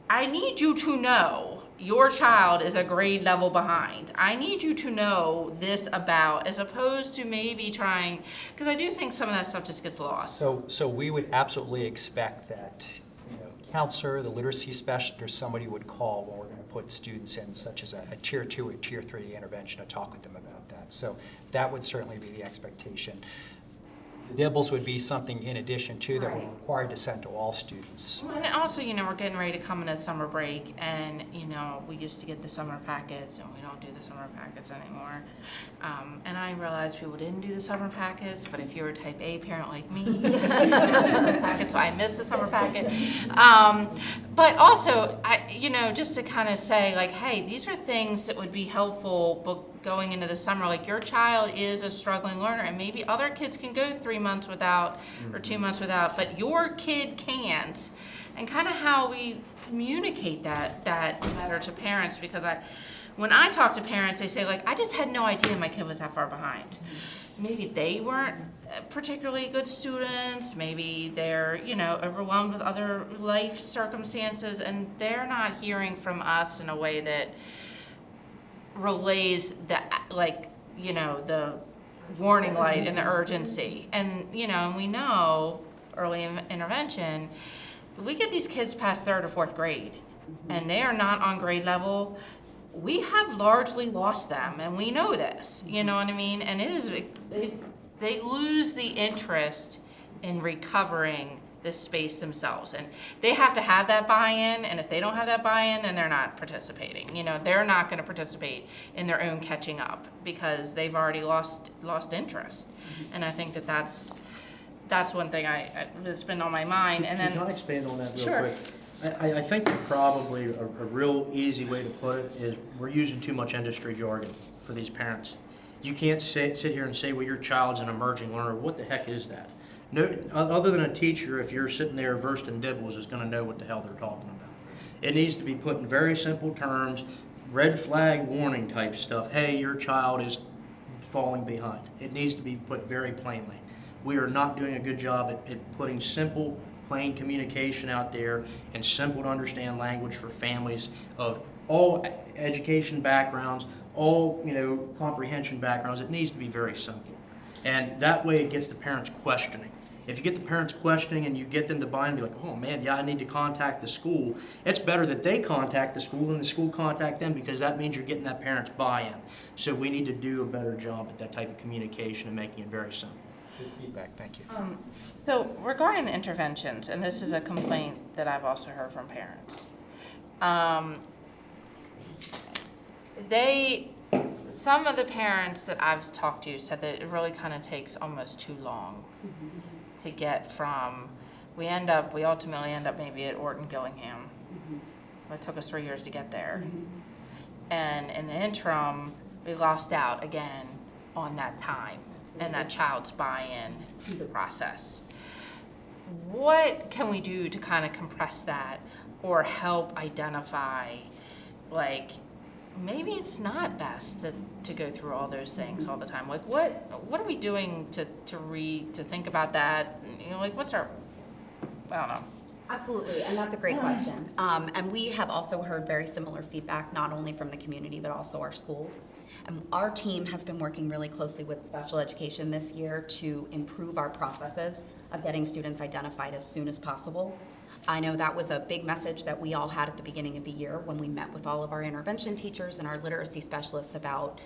I need you to know your child is a grade level behind. I need you to know this about, as opposed to maybe trying, because I do think some of that stuff just gets lost. So we would absolutely expect that, you know, counselor, the literacy specialist, or somebody would call when we're going to put students in, such as a tier 2 or tier 3 intervention, to talk with them about that. So that would certainly be the expectation. The dibbles would be something in addition to that we're required to send to all students. And also, you know, we're getting ready to come into summer break, and, you know, we used to get the summer packets, and we don't do the summer packets anymore. And I realized people didn't do the summer packets, but if you're a type A parent like me, so I missed the summer packet. But also, you know, just to kind of say, like, hey, these are things that would be helpful going into the summer. Like, your child is a struggling learner, and maybe other kids can go 3 months without or 2 months without, but your kid can't. And kind of how we communicate that better to parents, because when I talk to parents, they say, like, I just had no idea my kid was that far behind. Maybe they weren't particularly good students, maybe they're, you know, overwhelmed with other life circumstances, and they're not hearing from us in a way that relays the, like, you know, the warning light and the urgency. And, you know, and we know early intervention, we get these kids past 3rd or 4th grade and they are not on grade level, we have largely lost them, and we know this, you know what I mean? And it is, they lose the interest in recovering this space themselves, and they have to have that buy-in, and if they don't have that buy-in, then they're not participating. You know, they're not going to participate in their own catching up because they've already lost interest. And I think that's one thing that's been on my mind. And then, can I expand on that real sure. quick? I think that probably a real easy way to put it is we're using too much industry jargon for these parents. You can't sit here and say, well, your child's an emerging learner. What the heck is that? No, other than a teacher, if you're sitting there versed in dibbles, is going to know what the hell they're talking about. It needs to be put in very simple terms, red flag warning type stuff. Hey, your child is falling behind. It needs to be put very plainly. We are not doing a good job at putting simple, plain communication out there and simple to understand language for families of all education backgrounds, all, you know, comprehension backgrounds. It needs to be very simple. And that way it gets the parents questioning. if you get the parents questioning and you get them to buy and be like, oh man, yeah, I need to contact the school, it's better that they contact the school than the school contact them, because that means you're getting that parent's buy-in. So we need to do a better job at that type of communication and making it very simple. Good feedback, thank you. So regarding the interventions, and this is a complaint that I've also heard from parents, some of the parents that I've talked to said that it really kind of takes almost too long to get from, we ultimately end up maybe at Orton Gillingham. It took us 3 years to get there. And in the interim, we lost out again on that time and that child's buy-in to the process. What can we do to kind of compress that or help identify, like, maybe it's not best to go through all those things all the time? Like, what are we doing to think about that? You know, like, what's our, I don't know. Absolutely, and that's a great question. And we have also heard very similar feedback, not only from the community, but also our schools. And our team has been working really closely with special education this year to improve our processes of getting students identified as soon as possible. I know that was a big message that we all had at the beginning of the year when we met with all of our intervention teachers and our literacy specialists about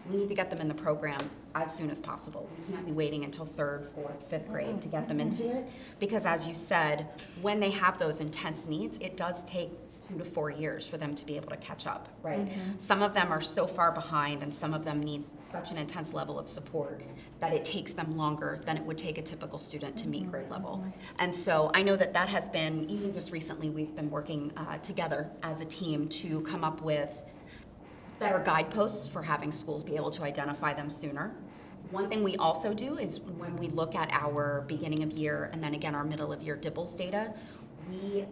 we need to get them in the program as soon as possible. We can't be waiting until 3rd, 4th, 5th grade to get them into it, because as you said, when they have those intense needs, it does take 2 to 4 years for them to be able to catch up, right? Some of them are so far behind and some of them need such an intense level of support that it takes them longer than it would take a typical student to meet grade level. And so I know that that has been, even just recently, we've been working together as a team to come up with better guideposts for having schools be able to identify them sooner. One thing we also do is when we look at our beginning of year and then again our middle of year DIBELS data, we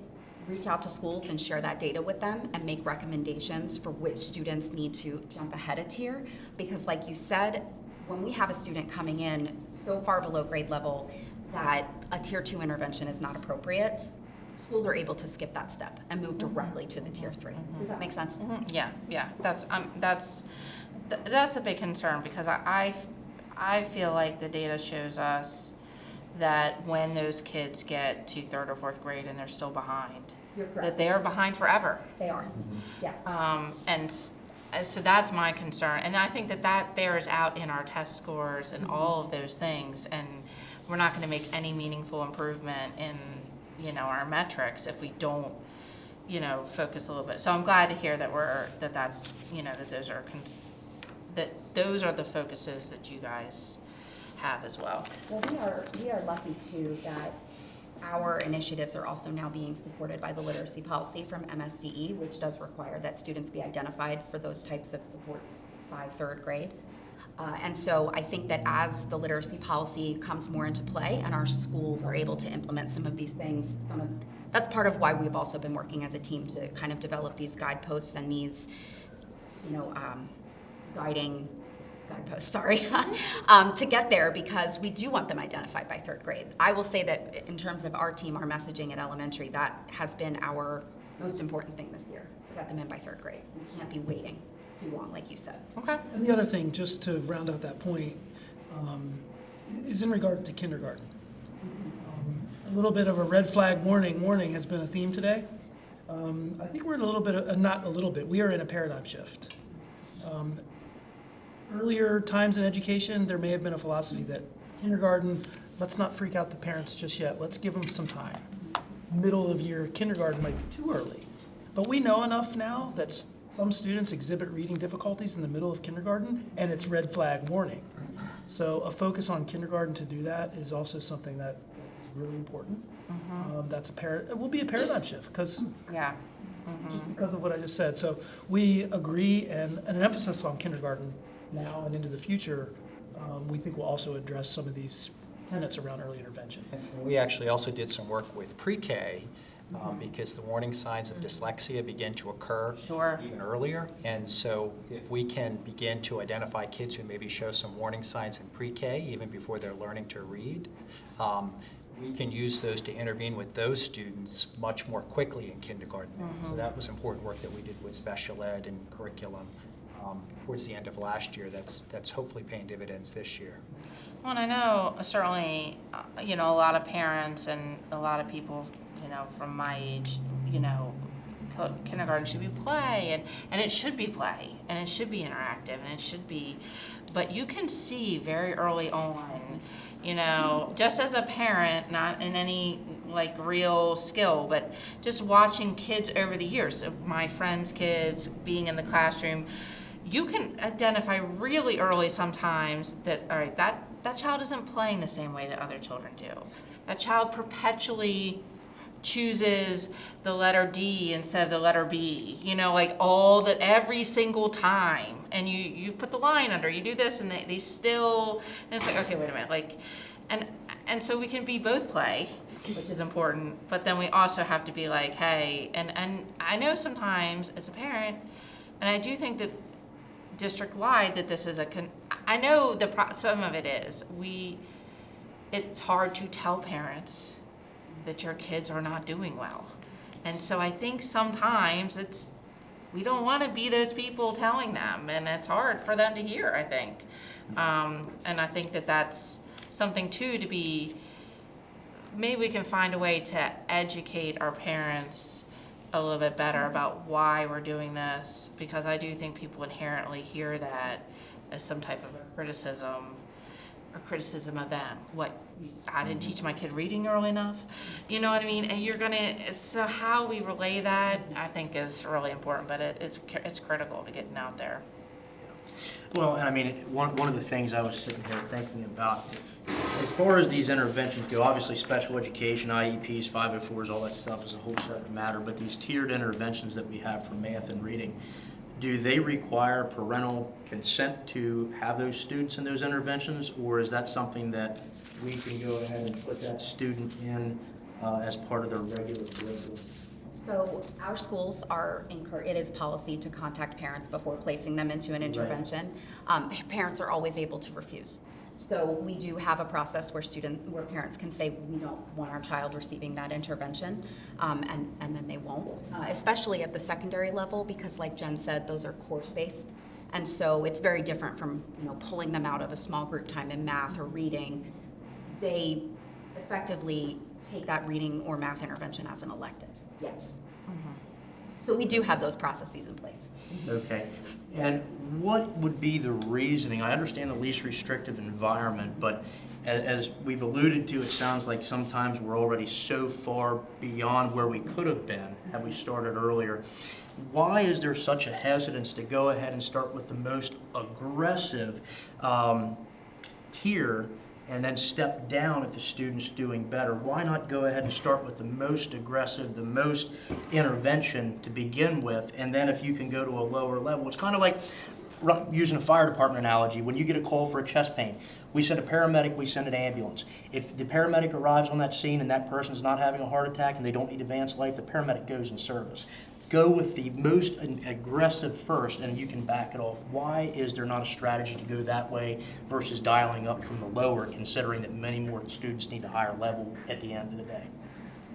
reach out to schools and share that data with them and make recommendations for which students need to jump ahead a tier. Because like you said, when we have a student coming in so far below grade level that a tier 2 intervention is not appropriate, schools are able to skip that step and move directly to the tier 3. Does that make sense? Yeah, that's a big concern, because I feel like the data shows us that when those kids get to 3rd or 4th grade and they're still behind, You're correct. that they are behind forever. They are, yes. And so that's my concern, and I think that bears out in our test scores and all of those things, and we're not going to make any meaningful improvement in our metrics if we don't focus a little bit. So I'm glad to hear that that's that those are the focuses that you guys have as well. Well, we are lucky too that our initiatives are also now being supported by the literacy policy from MSDE, which does require that students be identified for those types of supports by 3rd grade. And so I think that as the literacy policy comes more into play and our schools are able to implement some of these things, that's part of why we've also been working as a team to kind of develop these guideposts and these, guiding guideposts, to get there, because we do want them identified by 3rd grade. I will say that in terms of our team, our messaging at elementary, that has been our most important thing this year, to get them in by 3rd grade. We can't be waiting too long, like you said. Okay. And the other thing, just to round out that point, is in regard to kindergarten. A little bit of a red flag warning has been a theme today. I think we're in a little bit of, not a little bit, we are in a paradigm shift. Earlier times in education, there may have been a philosophy that kindergarten, let's not freak out the parents just yet, let's give them some time. Middle of year kindergarten might be too early. But we know enough now that some students exhibit reading difficulties in the middle of kindergarten, and it's red flag warning. So a focus on kindergarten to do that is also something that is really important. It will be a paradigm shift, because just because of what I just said. So we agree, and an emphasis on kindergarten now and into the future, we think will also address some of these tenets around early intervention. And we actually also did some work with pre-K, because the warning signs of dyslexia begin to occur even earlier. And so if we can begin to identify kids who maybe show some warning signs in pre-K, even before they're learning to read, we can use those to intervene with those students much more quickly in kindergarten. So that was important work that we did with special ed and curriculum towards the end of last year. That's hopefully paying dividends this year. Well, and I know certainly, you know, a lot of parents and a lot of people, you know, from my age, you know, kindergarten should be play, and it should be play, and it should be interactive, and it should be, but you can see very early on, you know, just as a parent, not in any like real skill, but just watching kids over the years of my friends' kids being in the classroom, you can identify really early sometimes that, all right, that child isn't playing the same way that other children do. That child perpetually chooses the letter D instead of the letter B, you know, like every single time. And you put the line under, you do this, and they still, and it's like, okay, wait a minute, like, and so we can be both play, which is important, but then we also have to be like, hey, and I know sometimes as a parent, and I do think that district-wide that this is I know some of it is, it's hard to tell parents that your kids are not doing well. And so I think sometimes we don't want to be those people telling them, and it's hard for them to hear, I think. And I think that that's something too maybe we can find a way to educate our parents a little bit better about why we're doing this, because I do think people inherently hear that as some type of a criticism of them. I didn't teach my kid reading early enough, you know what I mean? And so how we relay that, I think, is really important, but it's critical to getting out there. Well, and I mean, one of the things I was sitting here thinking about, as far as these interventions go, obviously special education, IEPs, 504s, all that stuff is a whole separate matter, but these tiered interventions that we have for math and reading, do they require parental consent to have those students in those interventions, or is that something that we can go ahead and put that student in as part of their regular curriculum? So our schools it is policy to contact parents before placing them into an intervention. Right. Parents are always able to refuse. So we do have a process where parents can say, we don't want our child receiving that intervention, and then they won't, especially at the secondary level, because like Jen said, those are course-based. And so it's very different from, you know, pulling them out of a small group time in math or reading. They effectively take that reading or math intervention as an elective. Yes. Mm-hmm. So we do have those processes in place. Okay. And what would be the reasoning? I understand the least restrictive environment, but as we've alluded to, it sounds like sometimes we're already so far beyond where we could have been had we started earlier. Why is there such a hesitance to go ahead and start with the most aggressive tier and then step down if the student's doing better? Why not go ahead and start with the most aggressive, the most intervention to begin with, and then if you can go to a lower level? It's kind of like, using a fire department analogy, when you get a call for a chest pain, we send a paramedic, we send an ambulance. If the paramedic arrives on that scene and that person's not having a heart attack and they don't need advanced life, the paramedic goes in service. Go with the most aggressive first, and you can back it off. Why is there not a strategy to go that way versus dialing up from the lower, considering that many more students need a higher level at the end of the day?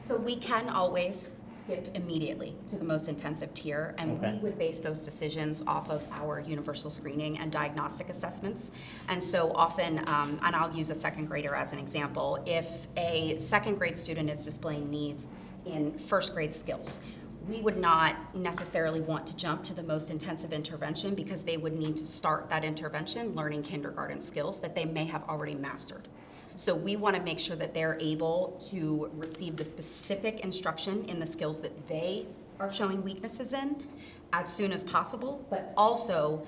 So we can always skip immediately to the most intensive tier, and we would base those decisions off of our universal screening and diagnostic assessments. And so often, and I'll use a second grader as an example, if a second grade student is displaying needs in first grade skills, we would not necessarily want to jump to the most intensive intervention, because they would need to start that intervention learning kindergarten skills that they may have already mastered. So we want to make sure that they're able to receive the specific instruction in the skills that they are showing weaknesses in as soon as possible, but also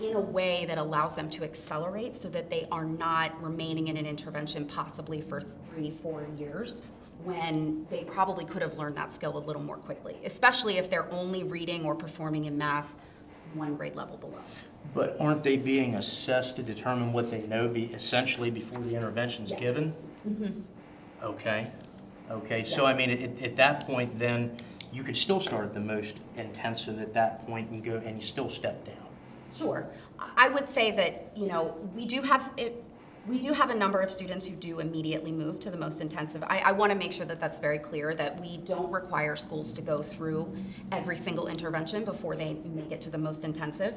in a way that allows them to accelerate so that they are not remaining in an intervention possibly for 3-4 years, when they probably could have learned that skill a little more quickly, especially if they're only reading or performing in math 1 grade level below. But aren't they being assessed to determine what they know essentially before the intervention's given? Mm-hmm. Okay. So I mean, at that point, then you could still start at the most intensive at that point and go, and you still step down. Sure. I would say that, you know, we do have a number of students who do immediately move to the most intensive. I want to make sure that that's very clear, that we don't require schools to go through every single intervention before they make it to the most intensive.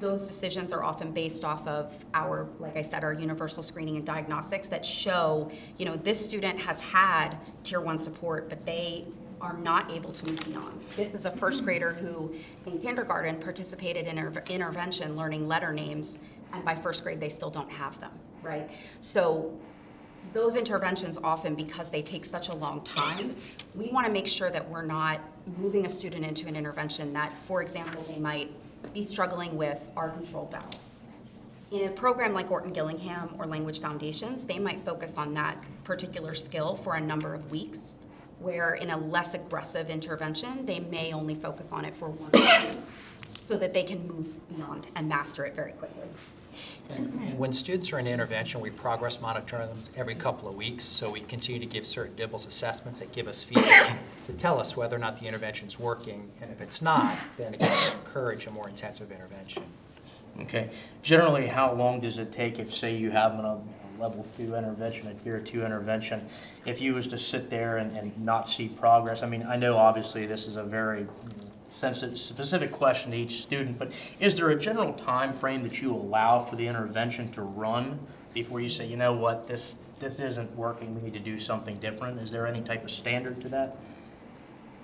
those decisions are often based off of our, like I said, our universal screening and diagnostics that show, this student has had tier 1 support, but they are not able to move beyond. This is a first grader who in kindergarten participated in intervention learning letter names, and by first grade they still don't have them, right? So those interventions often, because they take such a long time, we want to make sure that we're not moving a student into an intervention that, for example, they might be struggling with R control vowels. In a program like Orton Gillingham or Language Foundations, they might focus on that particular skill for a number of weeks, where in a less aggressive intervention, they may only focus on it for 1 or 2, so that they can move beyond and master it very quickly. And when students are in intervention, we progress monitor them every couple of weeks, so we continue to give certain DIBELS assessments that give us feedback to tell us whether or not the intervention's working, and if it's not, then it can encourage a more intensive intervention. Okay. Generally, how long does it take if, say, you have them in a level 2 intervention, a tier 2 intervention, if you was to sit there and not see progress? I mean, I know obviously this is a very sensitive, specific question to each student, but is there a general time frame that you allow for the intervention to run before you say, you know what, this isn't working, we need to do something different? Is there any type of standard to that?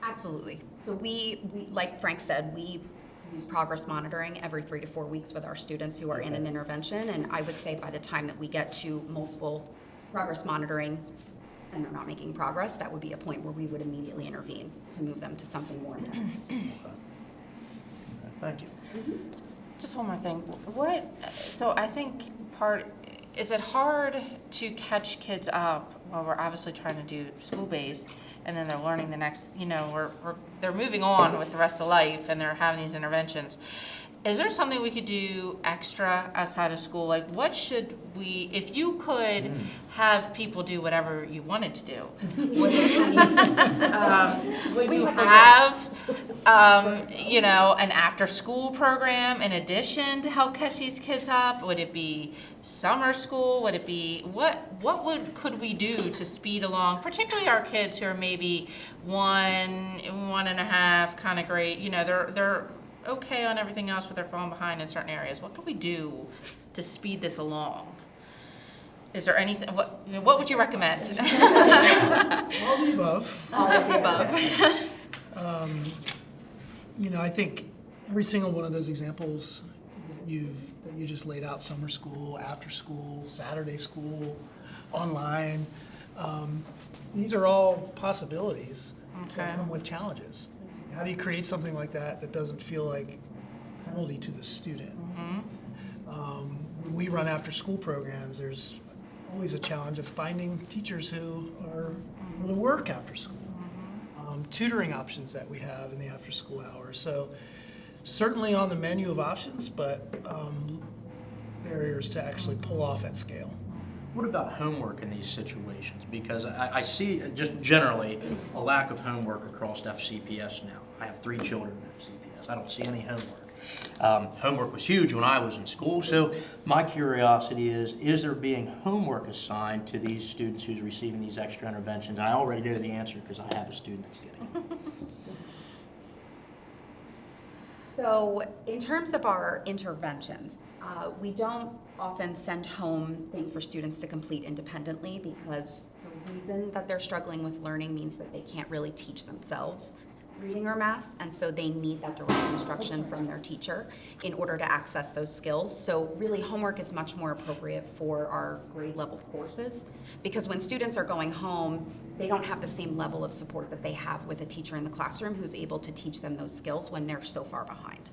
Absolutely. So we like Frank said, we use progress monitoring every 3 to 4 weeks with our students who are in an intervention, and I would say by the time that we get to multiple progress monitoring and they're not making progress, that would be a point where we would immediately intervene to move them to something more intense. Thank you. Just one more thing. So I think is it hard to catch kids up while we're obviously trying to do school-based, and then they're learning the next, they're moving on with the rest of life and they're having these interventions. Is there something we could do extra outside of school? Like, what should we, if you could have people do whatever you wanted to do, would you have, an after-school program in addition to help catch these kids up? Would it be summer school? Would it be, could we do to speed along, particularly our kids who are maybe 1.5 kind of grade, they're okay on everything else, but they're falling behind in certain areas. What can we do to speed this along? Is there anything, what would you recommend? All the above. All of the above. I think every single one of those examples that you just laid out, summer school, after school, Saturday school, online, these are all possibilities that come with challenges. How do you create something like that doesn't feel like a penalty to the student? When we run after school programs, there's always a challenge of finding teachers who are able to work after school. Tutoring options that we have in the after school hours. So certainly on the menu of options, but barriers to actually pull off at scale. What about homework in these situations? Because I see just generally a lack of homework across FCPS now. I have 3 children in FCPS. I don't see any homework. Homework was huge when I was in school, so my curiosity is there being homework assigned to these students who's receiving these extra interventions? I already know the answer because I have a student that's getting it. So in terms of our interventions, we don't often send home things for students to complete independently because the reason that they're struggling with learning means that they can't really teach themselves reading or math, and so they need that direct instruction from their teacher in order to access those skills. So really homework is much more appropriate for our grade level courses, because when students are going home, they don't have the same level of support that they have with a teacher in the classroom who's able to teach them those skills when they're so far behind.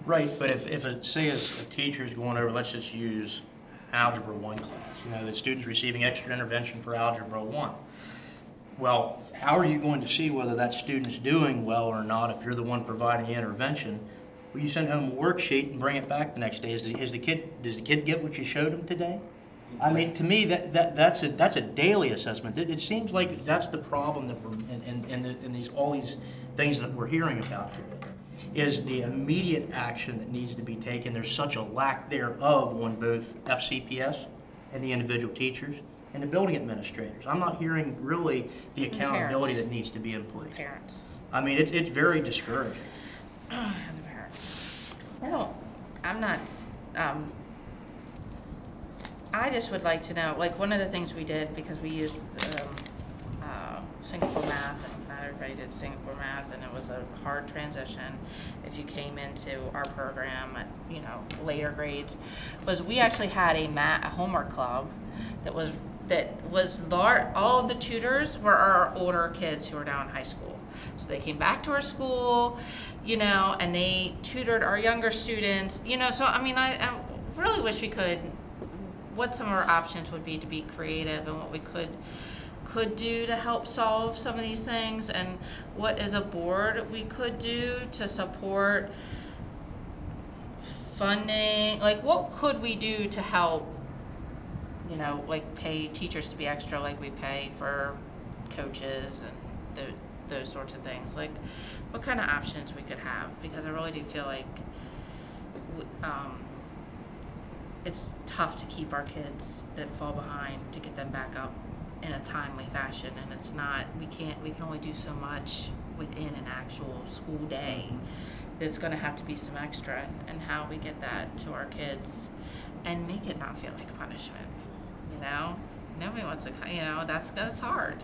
Right, but if say as a teacher's going over, let's just use Algebra 1 class, the student's receiving extra intervention for Algebra 1. Well, how are you going to see whether that student's doing well or not if you're the one providing the intervention? Well, you send home a worksheet and bring it back the next day. Does the kid get what you showed him today? I mean, to me, that's a daily assessment. It seems like that's the problem that we're in all these things that we're hearing about today, is the immediate action that needs to be taken. There's such a lack thereof on both FCPS and the individual teachers and the building administrators. I'm not hearing really the accountability that needs to be in place. Parents. I mean, it's very discouraging. The parents. I'm not, I just would like to know, like, one of the things we did, because we used Singapore math, and not everybody did Singapore math, and it was a hard transition if you came into our program at, you know, later grades, was we actually had a homework club that was large. All of the tutors were our older kids who were now in high school. So they came back to our school, you know, and they tutored our younger students, you know. So, I mean, I really wish we could, what some of our options would be to be creative and what we could do to help solve some of these things, and what as a board we could do to support funding. Like, what could we do to help, you know, like pay teachers to be extra like we pay for coaches and those sorts of things. Like, what kind of options we could have, because I really do feel like it's tough to keep our kids that fall behind, to get them back up in a timely fashion, and it's not, we can only do so much within an actual school day. There's gonna have to be some extra, and how we get that to our kids and make it not feel like punishment, you know? Nobody wants to, you know, that's hard,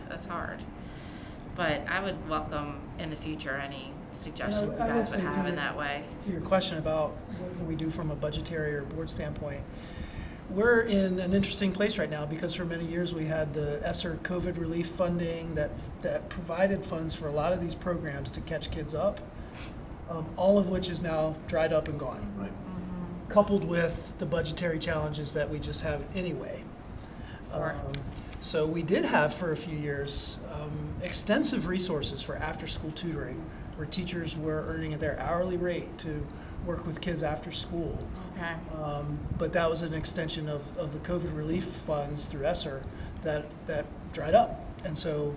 But I would welcome in the future any suggestions you I will guys would say have in that way. To your question about what can we do from a budgetary or board standpoint, we're in an interesting place right now because for many years we had the ESSER COVID relief funding that provided funds for a lot of these programs to catch kids up, all of which is now dried up and gone. Right. Coupled with the budgetary challenges that we just have anyway. So we did have for a few years extensive resources for after-school tutoring, where teachers were earning their hourly rate to work with kids after school. Okay. But that was an extension of the COVID relief funds through ESSER that dried up. And so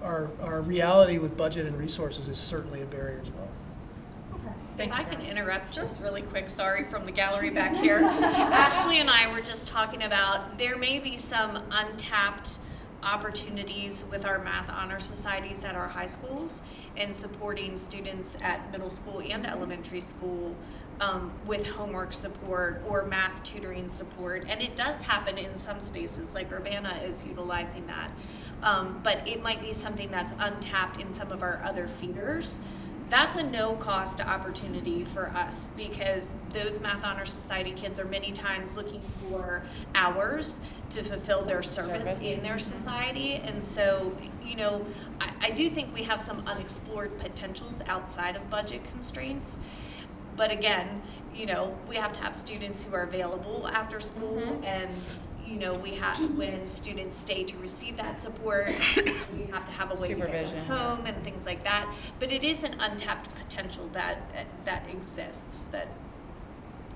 our reality with budget and resources is certainly a barrier as well. Thank If I you. can interrupt just really quick, sorry, from the gallery back here. Ashley and I were just talking about there may be some untapped opportunities with our math honor societies at our high schools and supporting students at middle school and elementary school with homework support or math tutoring support. And it does happen in some spaces, like Urbana is utilizing that. But it might be something that's untapped in some of our other feeders. That's a no-cost opportunity for us because those Math Honor Society kids are many times looking for hours to fulfill their service in their society. And so, you know, I do think we have some unexplored potentials outside of budget constraints. But again, you know, we have to have students who are available after school and you know, we have, when students stay to receive that support, we have to have a way to get them home and things like that. But it is an untapped potential that exists that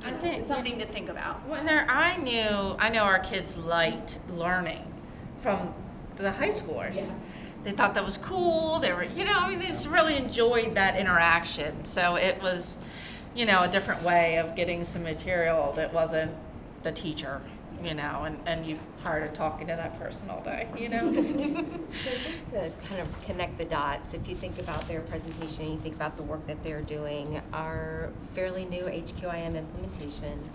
I think is something to think about. I know our kids liked learning from the high schoolers. Yes. They thought that was cool. They were, you know, I mean, they just really enjoyed that interaction. So it was, you know, a different way of getting some material that wasn't the teacher. You know, and you're tired of talking to that person all day, you know? So just to kind of connect the dots, if you think about their presentation and you think about the work that they're doing, our fairly new HQIM implementation,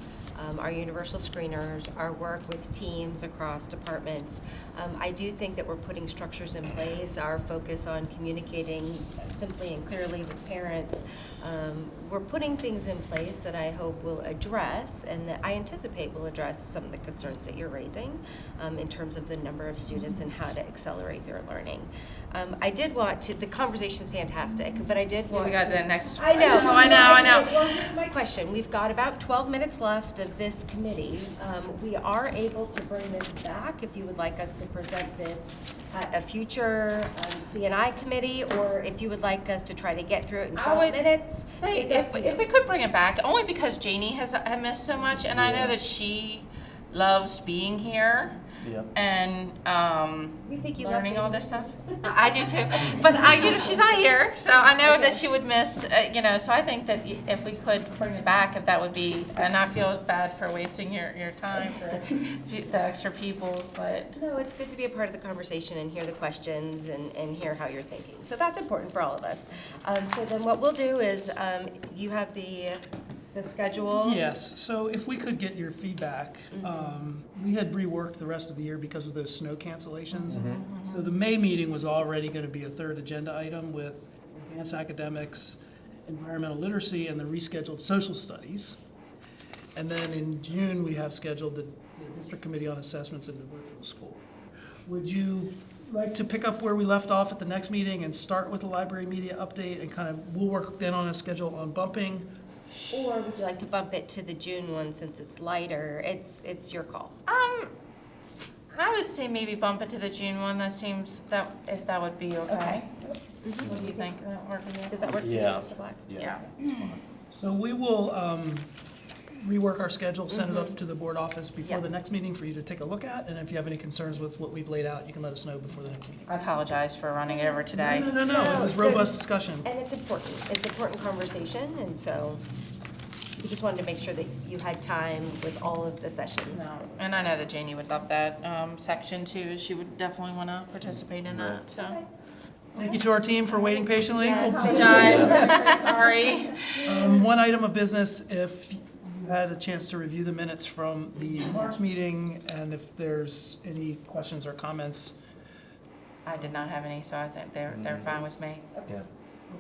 our universal screeners, our work with teams across departments, I do think that we're putting structures in place, our focus on communicating simply and clearly with parents. We're putting things in place that I hope will address and that I anticipate will address some of the concerns that you're raising in terms of the number of students and how to accelerate their learning. I did want to, the conversation is fantastic, but I did want we got the next. I know. I know. Well, here's my question. We've got about 12 minutes left of this committee. We are able to bring this back if you would like us to present this at a future C&I committee, or if you would like us to try to get through it in 12 minutes. Say if we could bring it back, only because Janie has missed so much, and I know that she loves being here. Yep. And We think you learning love all this stuff. I do too, but you know, she's not here, so I know that she would miss. You know, so I think that if we could bring it back, if that would be, and I feel bad for wasting your time for the extra people, but No, it's good to be a part of the conversation and hear the questions and hear how you're thinking. So that's important for all of us. So then what we'll do is you have the the schedule? Yes, so if we could get your feedback, we had reworked the rest of the year because of those snow cancellations. So the May meeting was already going to be a third agenda item with advanced academics, environmental literacy, and the rescheduled social studies. And then in June, we have scheduled the District Committee on Assessments in the virtual school. Would you like to pick up where we left off at the next meeting and start with the library media update and kind of, we'll work then on a schedule on bumping? Or would you like to bump it to the June one since it's lighter? It's your call. I would say maybe bump it to the June one. That seems if that would be okay. What do you think? Does that work with you? Does that work for you, Yeah. Mr. Black? Yeah. So we will rework our schedule, send it up to the board office before the next meeting for you to take a look at. And if you have any concerns with what we've laid out, you can let us know before the next meeting. I apologize for running over today. No, it was robust discussion. And it's important. It's important conversation, and so we just wanted to make sure that you had time with all of the sessions. No, and I know that Janie would love that section too. She would definitely want to participate in that. So, Thank you to our team for waiting patiently. Yes, We'll- apologize. Sorry. One item of business, if you had a chance to review the minutes from the March meeting, and if there's any questions or comments. I did not have any, so I think they're fine with me. Yeah.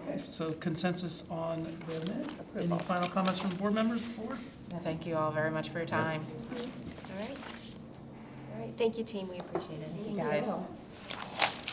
Okay, so consensus on the minutes. Any final comments from board members before? No, thank you all very much for your time. All right. All right, thank you, team. We appreciate it. Thank you guys.